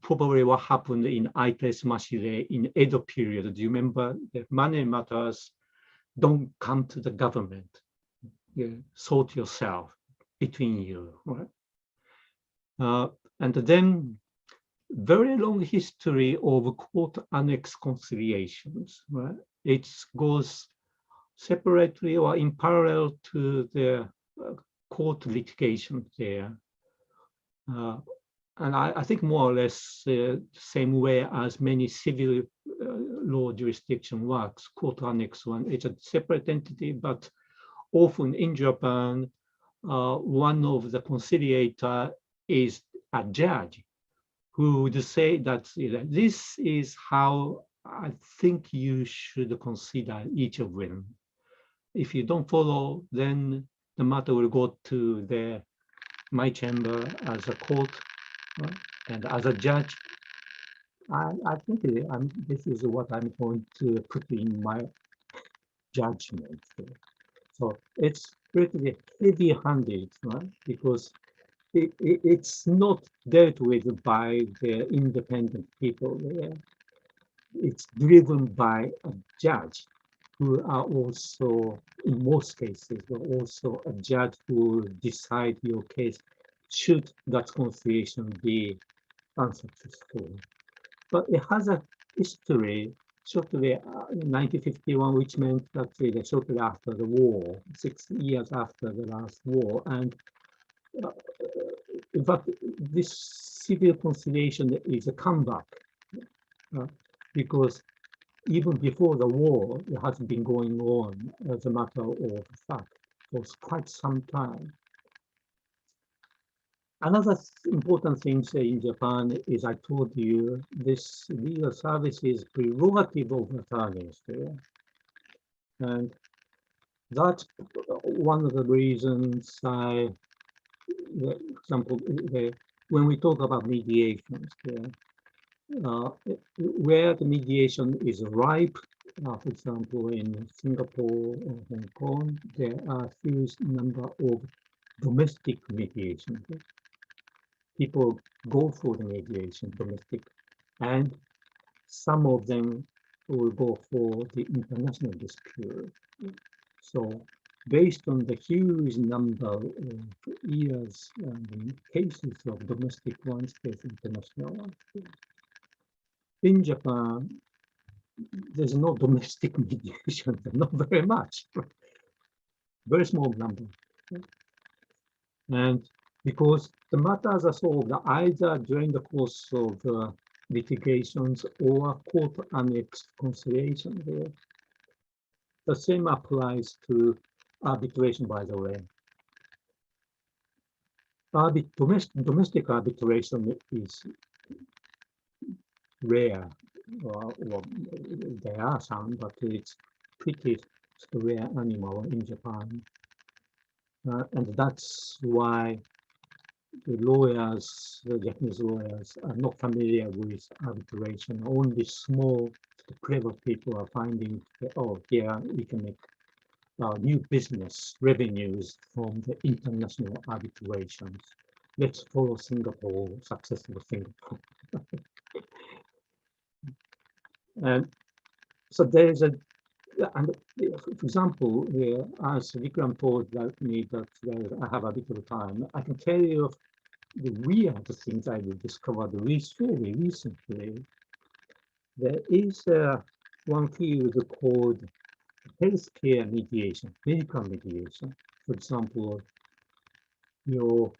probably what happened in Ikes Masterway in Edo period. Do you remember that money matters don't come to the government? Sort yourself between you, right? And then very long history of court annex conciliations, right? It goes separately or in parallel to the court litigation there. And I think more or less the same way as many civil law jurisdiction works, court annex one, it's a separate entity, but often in Japan, one of the conciliator is a judge who would say that this is how I think you should consider each of them. If you don't follow, then the matter will go to my chamber as a court, right? And as a judge. I think this is what I'm going to put in my judgment. So it's pretty heavy-handed, right? Because it's not dealt with by the independent people there. It's driven by a judge who are also, in most cases, also a judge who decide your case should that conciliation be unsuccessful. But it has a history shortly in 1951, which meant that shortly after the war, 6 years after the last war. And in fact, this civil conciliation is a comeback because even before the war, it has been going on as a matter of fact for quite some time. Another important thing in Japan is, I told you, this legal service is prerogative of attorneys there. And that's one of the reasons for example, when we talk about mediations, where the mediation is ripe, for example, in Singapore or Hong Kong, there are huge number of domestic mediation. People go for the mediation, domestic, and some of them will go for the international dispute. So based on the huge number of years and cases of domestic ones, there's international ones. In Japan, there's no domestic mediation, not very much, very small number. And because the matters are solved either during the course of litigations or court annexed conciliation there. The same applies to arbitration, by the way. Domestic arbitration is rare, or there are some, but it's pretty rare animal in Japan. And that's why the lawyers, the Japanese lawyers, are not familiar with arbitration. Only small, clever people are finding that, oh, yeah, we can make new business revenues from the international arbitrations. Let's follow Singapore, successful Singapore. And so there is a, and for example, as Vikram told me that I have a bit of time, I can tell you the weird things I discovered very recently. There is one field called healthcare mediation, medical mediation. For example, your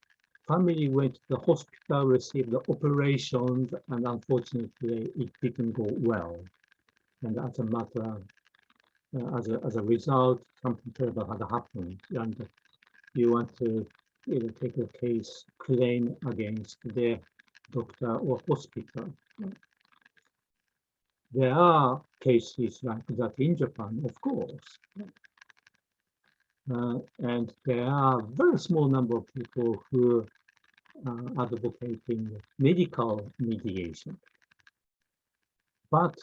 family went to the hospital, received the operations, and unfortunately it didn't go well. And as a matter, as a result, something terrible had happened, and you want to take a case, claim against the doctor or hospital. There are cases like that in Japan, of course. And there are a very small number of people who are advocating medical mediation. But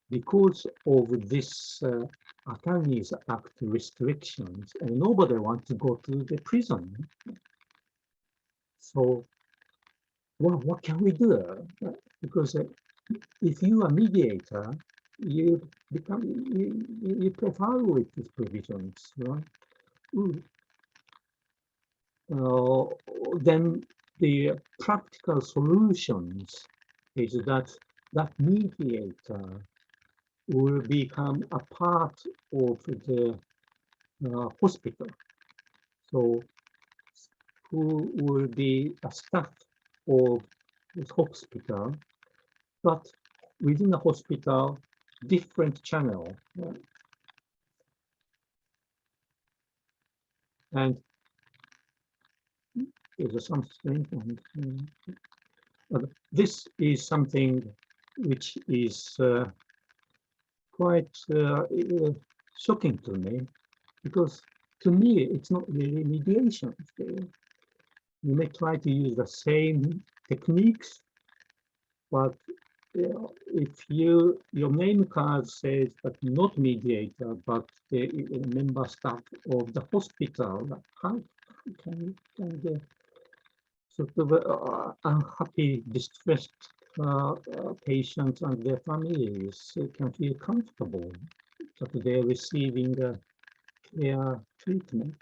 because of this Atani Act restrictions, and nobody wants to go to the prison. So, well, what can we do? Because if you are a mediator, you become you prefer with these provisions, right? Then the practical solutions is that mediator will become a part of the hospital. So who will be a staff of the hospital, but within the hospital, different channel. And there's some strange one. This is something which is quite shocking to me, because to me, it's not really mediation. You may try to use the same techniques, but if your name card says that not mediator, but the member staff of the hospital, how can the sort of unhappy, distressed patients and their families can feel comfortable that they're receiving care treatment?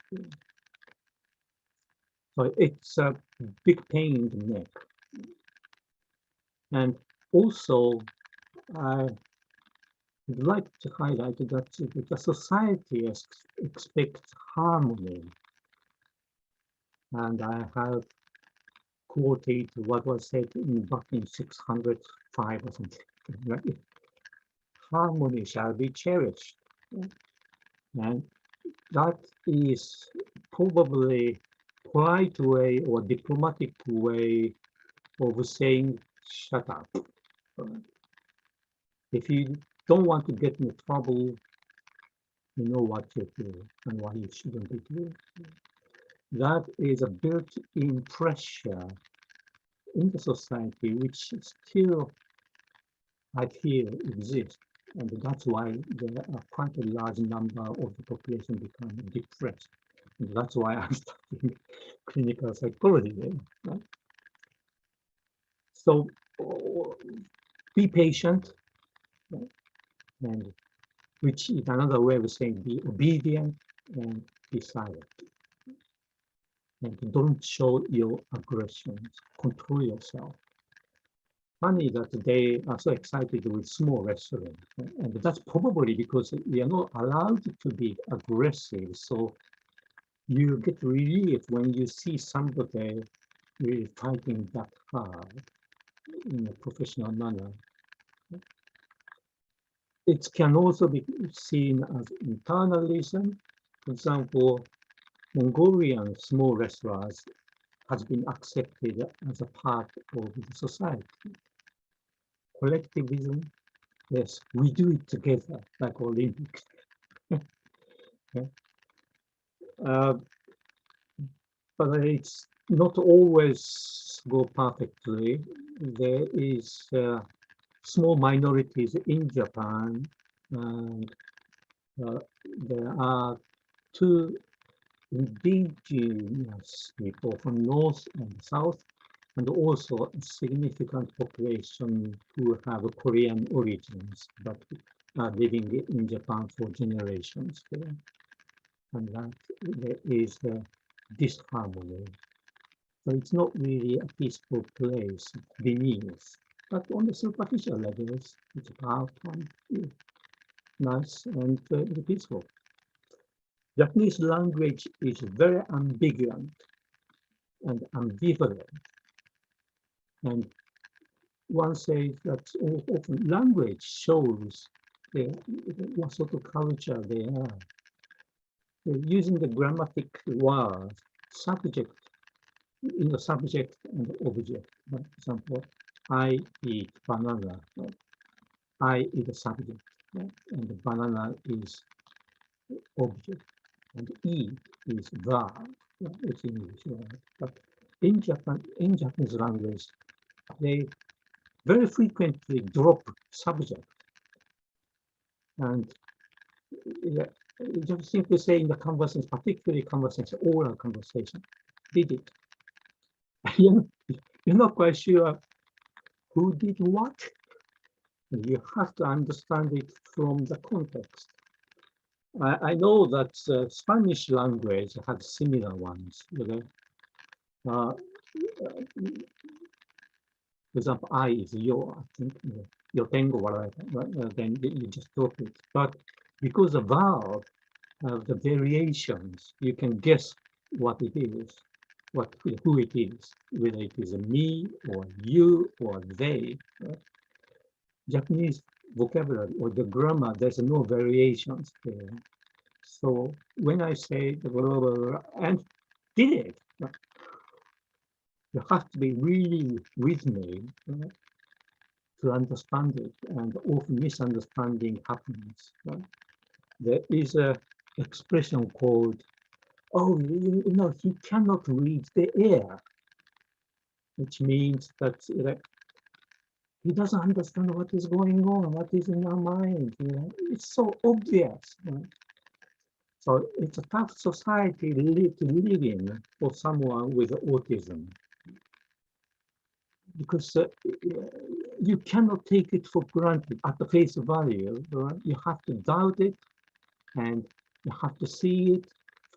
So it's a big pain in the neck. And also, I would like to highlight that the society expects harmony. And I have quoted what was said back in 605 or something. Right? Harmony shall be cherished. And that is probably polite way or diplomatic way of saying, shut up. If you don't want to get in trouble, you know what you do and what you shouldn't be doing. That is a built-in pressure in the society which still, I feel, exists. And that's why there are quite a large number of the population becoming depressed. And that's why I'm studying clinical psychology. Right? So be patient, right? And which is another way of saying be obedient and be silent. And don't show your aggressions, control yourself. Funny that they are so excited with small restaurants. Right? And that's probably because we are not allowed to be aggressive. So you get relief when you see somebody really fighting that hard in a professional manner. It can also be seen as internalism. For example, Mongolian small restaurants has been accepted as a part of the society. Collectivism, yes, we do it together, like Olympics. But it's not always go perfectly. There is small minorities in Japan, and there are two indigenous people from North and South, and also a significant population who have Korean origins, but are living in Japan for generations. And that there is disharmony. So it's not really a peaceful place beneath, but on the superficial levels, it's about nice and peaceful. Japanese language is very ambivalent and ambivalent. And one says that often language shows what sort of culture they are. They're using the grammatic words, subject, in the subject and object. For example, I eat banana. Right? I is the subject, right? And the banana is object, and eat is verb. Right? It's English, right? But in Japanese language, they very frequently drop subject, and just simply say in the conversations, particularly conversation, oral conversation, did it. You're not quite sure who did what. You have to understand it from the context. I know that Spanish language has similar ones. For example, I is your, I think, yo tengo, whatever, then you just drop it. But because the verb have the variations, you can guess what it is, who it is, whether it is a me or you or they. Right? Japanese vocabulary or the grammar, there's no variations there. So when I say the blah, blah, blah, and did it, you have to be really with me to understand it, and often misunderstanding happens. Right? There is a expression called, oh, he cannot read the air, which means that he doesn't understand what is going on, what is in our mind. It's so obvious. Right? So it's a tough society to live in for someone with autism, because you cannot take it for granted at the face value. Right? You have to doubt it, and you have to see it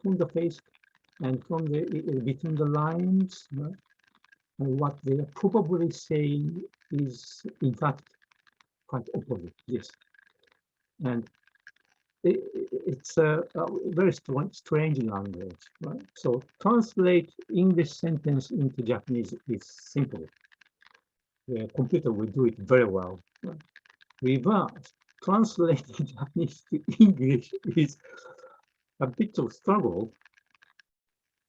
from the face and from the between the lines. Right? And what they are probably saying is, in fact, quite opposite. Yes, and it's a very strange language, right? So translate English sentence into Japanese is simple. The computer will do it very well. Right? Reverse, translate Japanese to English is a bit of struggle,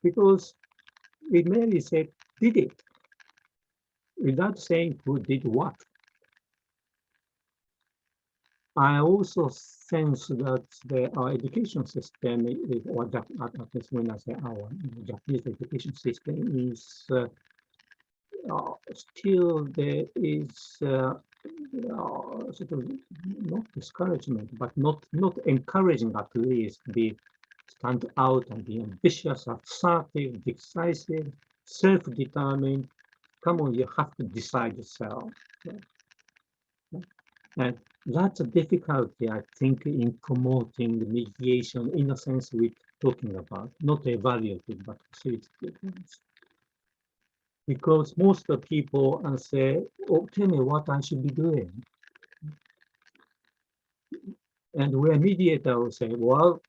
because we merely said, did it, without saying who did what. I also sense that our education system, or at least when I say our Japanese education system, is still there is sort of not discouragement, but not encouraging at least be stand out and be ambitious, assertive, decisive, self-determined. Come on, you have to decide yourself. And that's a difficulty, I think, in promoting the mediation in a sense we're talking about, not evaluative, but facilitative. Because most of the people say, oh, tell me what I should be doing. And where mediator will say, well,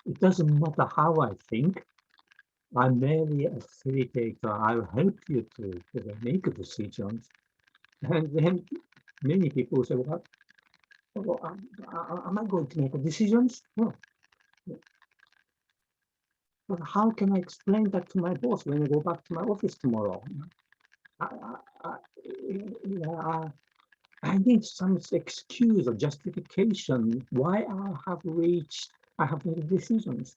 it doesn't matter how I think. I'm merely a facilitator. I'll help you to make decisions. And then many people say, well, am I going to make decisions? No. But how can I explain that to my boss when I go back to my office tomorrow? I need some excuse or justification why I have made decisions.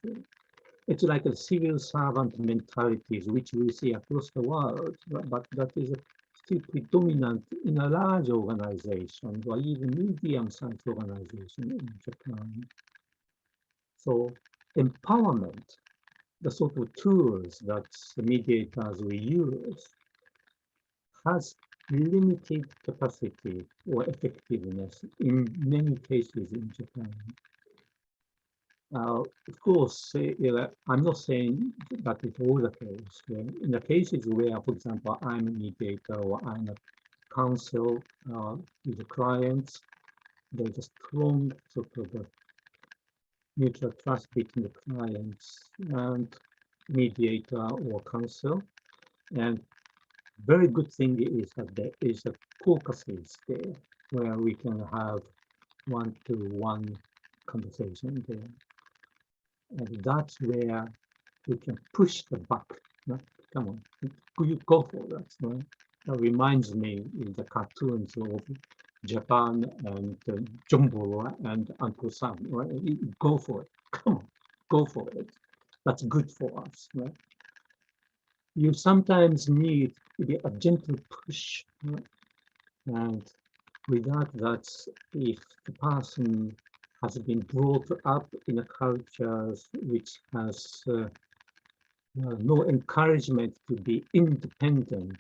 It's like a civil servant mentalities, which we see across the world, but that is still predominant in a large organization or even medium-sized organization in Japan. So empowerment, the sort of tools that the mediators we use, has limited capacity or effectiveness in many cases in Japan. Of course, I'm not saying that it's all the case. In the cases where, for example, I'm a mediator or I'm a counsel with the clients, there's a strong sort of mutual trust between the clients and mediator or counsel. And very good thing is that there is a caucuses there where we can have one-to-one conversation there. And that's where we can push the back. No? Come on, you go for that. No? That reminds me of the cartoons of Japan and Jumbo and Uncle Sam. Right? Go for it. Come on, go for it. That's good for us. Right? You sometimes need a gentle push. Right? And without that, if the person has been brought up in a culture which has no encouragement to be independent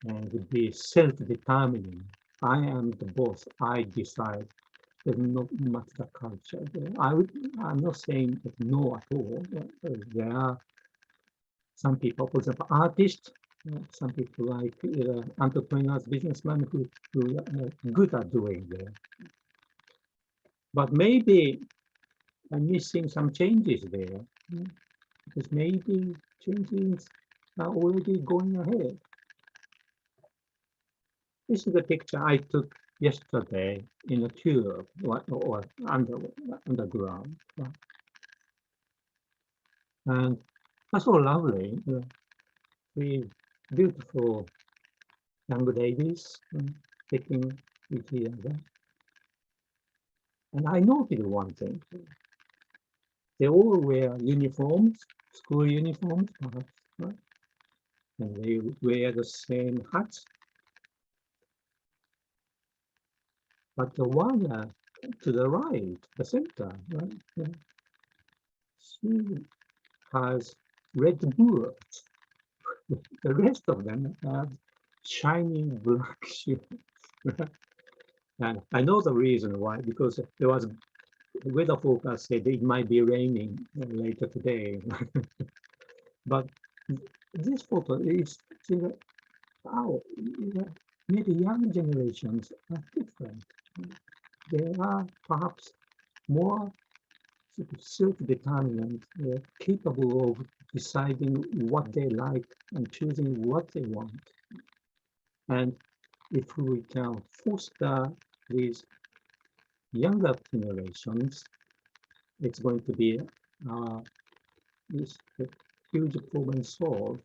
and be self-determining. I am the boss, I decide. There's not much the culture there. I'm not saying that no at all. There are some people, for example, artists, some people like entrepreneurs, businessmen who are good at doing that. But maybe I'm missing some changes there, because maybe changes are already going ahead. This is the picture I took yesterday in a tour or underground. And that's so lovely. Three beautiful young ladies taking each other. And I noticed one thing. They all wear uniforms, school uniforms, perhaps, right? And they wear the same hats. But the one to the right, the center, right? She has red boots. The rest of them have shiny black shoes. And I know the reason why, because there was weather forecast said it might be raining later today. But this photo is how maybe young generations are different. They are perhaps more sort of self-determined, capable of deciding what they like and choosing what they want. And if we can foster these younger generations, it's going to be this huge problem solved.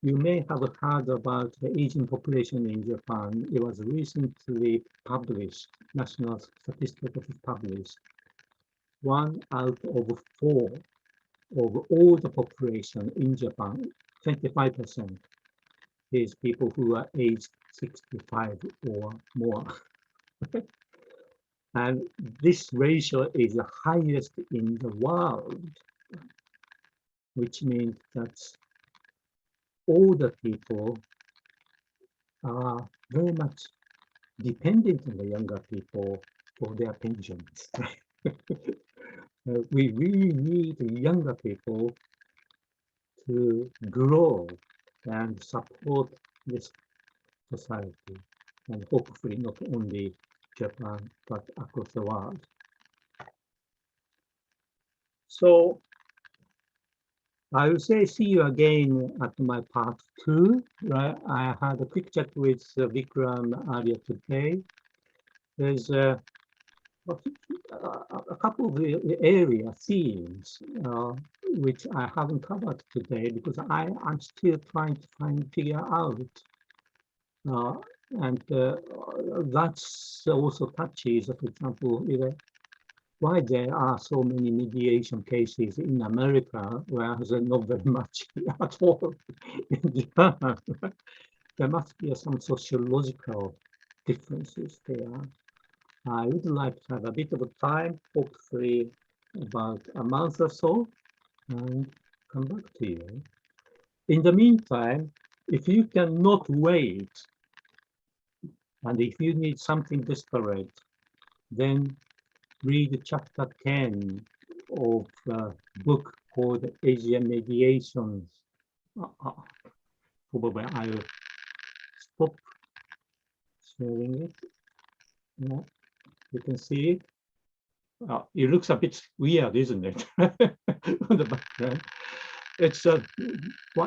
You may have heard about the aging population in Japan. It was recently published, National Statistics Office published. 1 out of 4 of all the population in Japan, 25%, is people who are aged 65 or more. And this ratio is the highest in the world, which means that older people are very much dependent on the younger people for their pensions. We really need the younger people to grow and support this society, and hopefully not only Japan, but across the world. So I will say see you again at my part 2. Right? I had a quick chat with Vikram earlier today. There's a couple of area themes which I haven't covered today because I'm still trying to figure out. And that's also touches, for example, why there are so many mediation cases in America, whereas not very much at all in Japan. There must be some sociological differences there. I would like to have a bit of time, hopefully about a month or so, and come back to you. In the meantime, if you cannot wait, and if you need something desperate, then read chapter 10 of a book called Asian Mediations. Probably I'll stop sharing it. Yeah, you can see it. It looks a bit weird, isn't it? On the background. It's a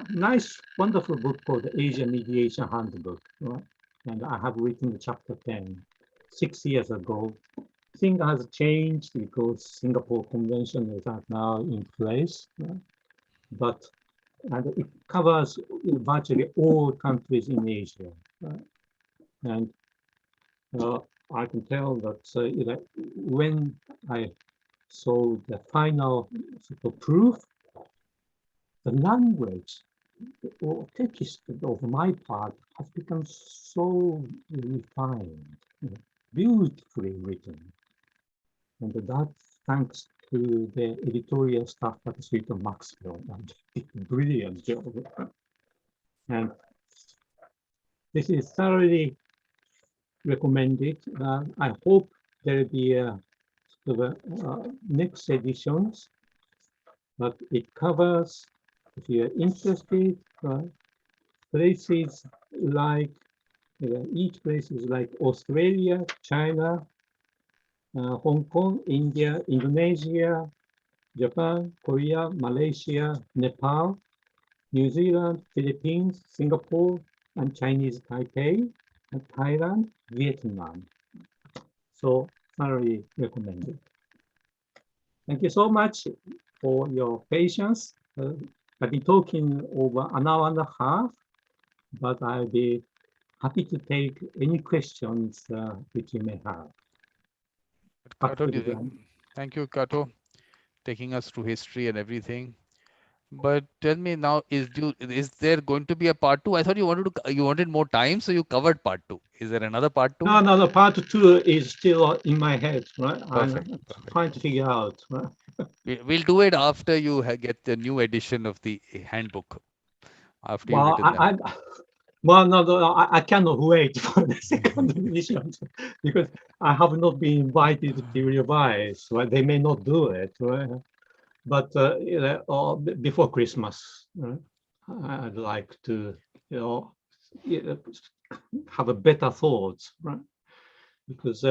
nice, wonderful book called Asian Mediation Handbook. Right? And I have written the chapter 10 6 years ago. Things has changed because Singapore Convention is now in place. Right? But and it covers virtually all countries in Asia. Right? And I can tell that when I saw the final sort of proof, the language or text of my part has become so refined, beautifully written. And that's thanks to the editorial staff at Suite of Maxwell. And brilliant job. And this is thoroughly recommended. I hope there will be next editions, but it covers, if you're interested, places like, each place is like Australia, China, Hong Kong, India, Indonesia, Japan, Korea, Malaysia, Nepal, New Zealand, Philippines, Singapore, and Chinese Taipei, and Thailand, Vietnam. So thoroughly recommended. Thank you so much for your patience. I've been talking over an hour and a half, but I'll be happy to take any questions which you may have. Kato, thank you, Kato, taking us through history and everything. But tell me now, is there going to be a part 2? I thought you wanted more time, so you covered part 2. Is there another part 2? No, part 2 is still in my head, right? Perfect. I'm trying to figure out, right? We'll do it after you get the new edition of the handbook. After you've Well, written that. I cannot wait for the second edition because I have not been invited to revise. Right? They may not do it, right? But before Christmas, I'd like to, have a better thoughts, right? Because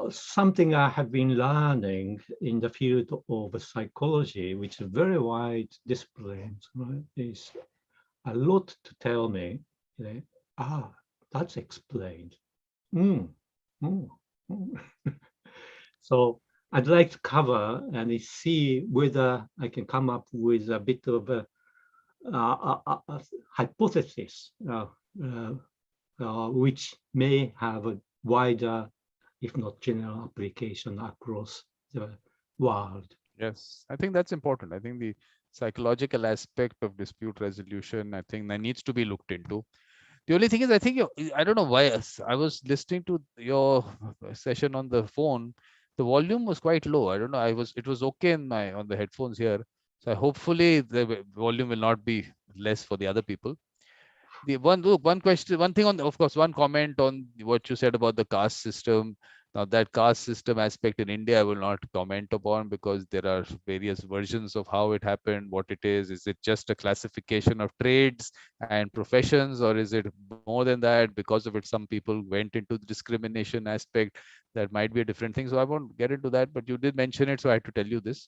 something I have been learning in the field of psychology, which is a very wide discipline, right, is a lot to tell me, that's explained. So I'd like to cover and see whether I can come up with a bit of a hypothesis which may have a wider, if not general, application across the world. Yes, I think that's important. I think the psychological aspect of dispute resolution, I think that needs to be looked into. The only thing is, I think I don't know why I was listening to your session on the phone. The volume was quite low. I don't know. It was okay in my on the headphones here. So hopefully the volume will not be less for the other people. The one question, one thing on, of course, one comment on what you said about the caste system. Now that caste system aspect in India, I will not comment upon because there are various versions of how it happened, what it is. Is it just a classification of trades and professions, or is it more than that? Because of it, some people went into the discrimination aspect. That might be a different thing. So I won't get into that, but you did mention it, so I had to tell you this.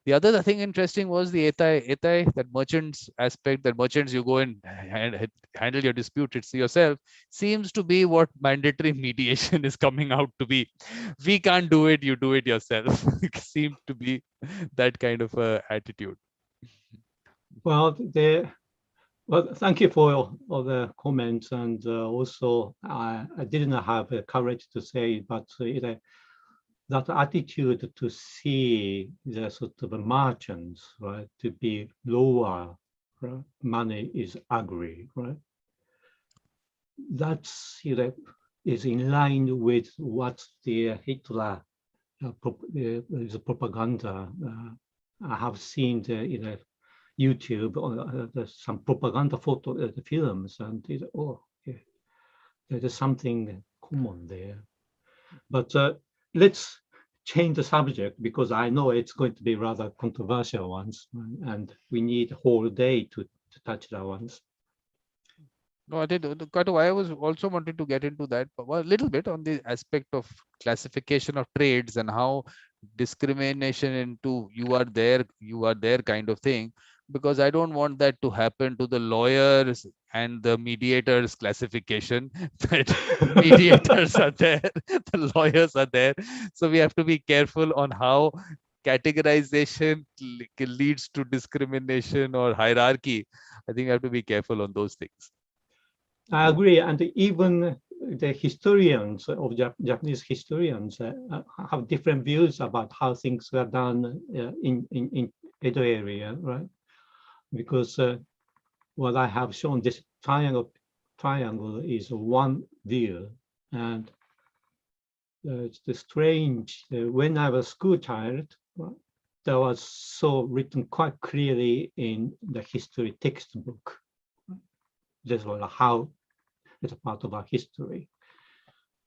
The other thing interesting was the etai, that merchants aspect, that merchants you go and handle your dispute it's yourself, seems to be what mandatory mediation is coming out to be. We can't do it, you do it yourself. It seemed to be that kind of attitude. Well, thank you for all the comments, and also I didn't have the courage to say, but that attitude to see the sort of margins, right, to be lower, right? Money is ugly, right? That's is in line with what the Hitler the propaganda. I have seen the YouTube some propaganda photo the films, and yeah, there's something common there. But let's change the subject because I know it's going to be rather controversial ones, and we need a whole day to touch that ones. No, I did. Kato, I was also wanted to get into that a little bit on the aspect of classification of trades and how discrimination into you are there kind of thing, because I don't want that to happen to the lawyers and the mediators classification. That mediators are there, the lawyers are there. So we have to be careful on how categorization leads to discrimination or hierarchy. I think we have to be careful on those things. I agree, and even the historians of Japanese historians have different views about how things are done in Edo area, right? Because what I have shown, this triangle is one view, and it's the strange. When I was school child, that was so written quite clearly in the history textbook. This was how it's a part of our history.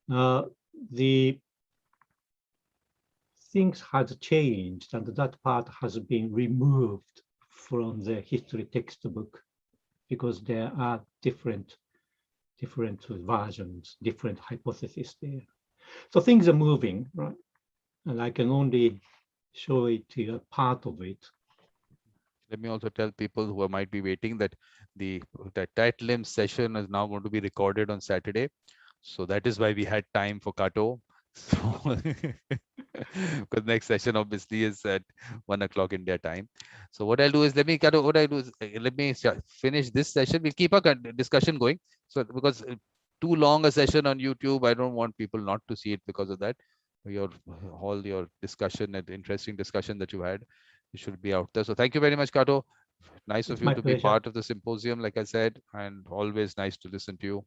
The things has changed, and that part has been removed from the history textbook because there are different versions, different hypotheses there. So things are moving, right? And I can only show it to you a part of it. Let me also tell people who might be waiting that that tight limb session is now going to be recorded on Saturday. So that is why we had time for Kato. So because next session obviously is at 1 o'clock India time. So what I'll do is what I do is let me finish this session. We'll keep our discussion going. So because too long a session on YouTube, I don't want people not to see it because of that. All your discussion and interesting discussion that you had, it should be out there. So thank you very much, Kato. Nice It's of you my to be pleasure. part of the symposium, like I said, and always nice to listen to you.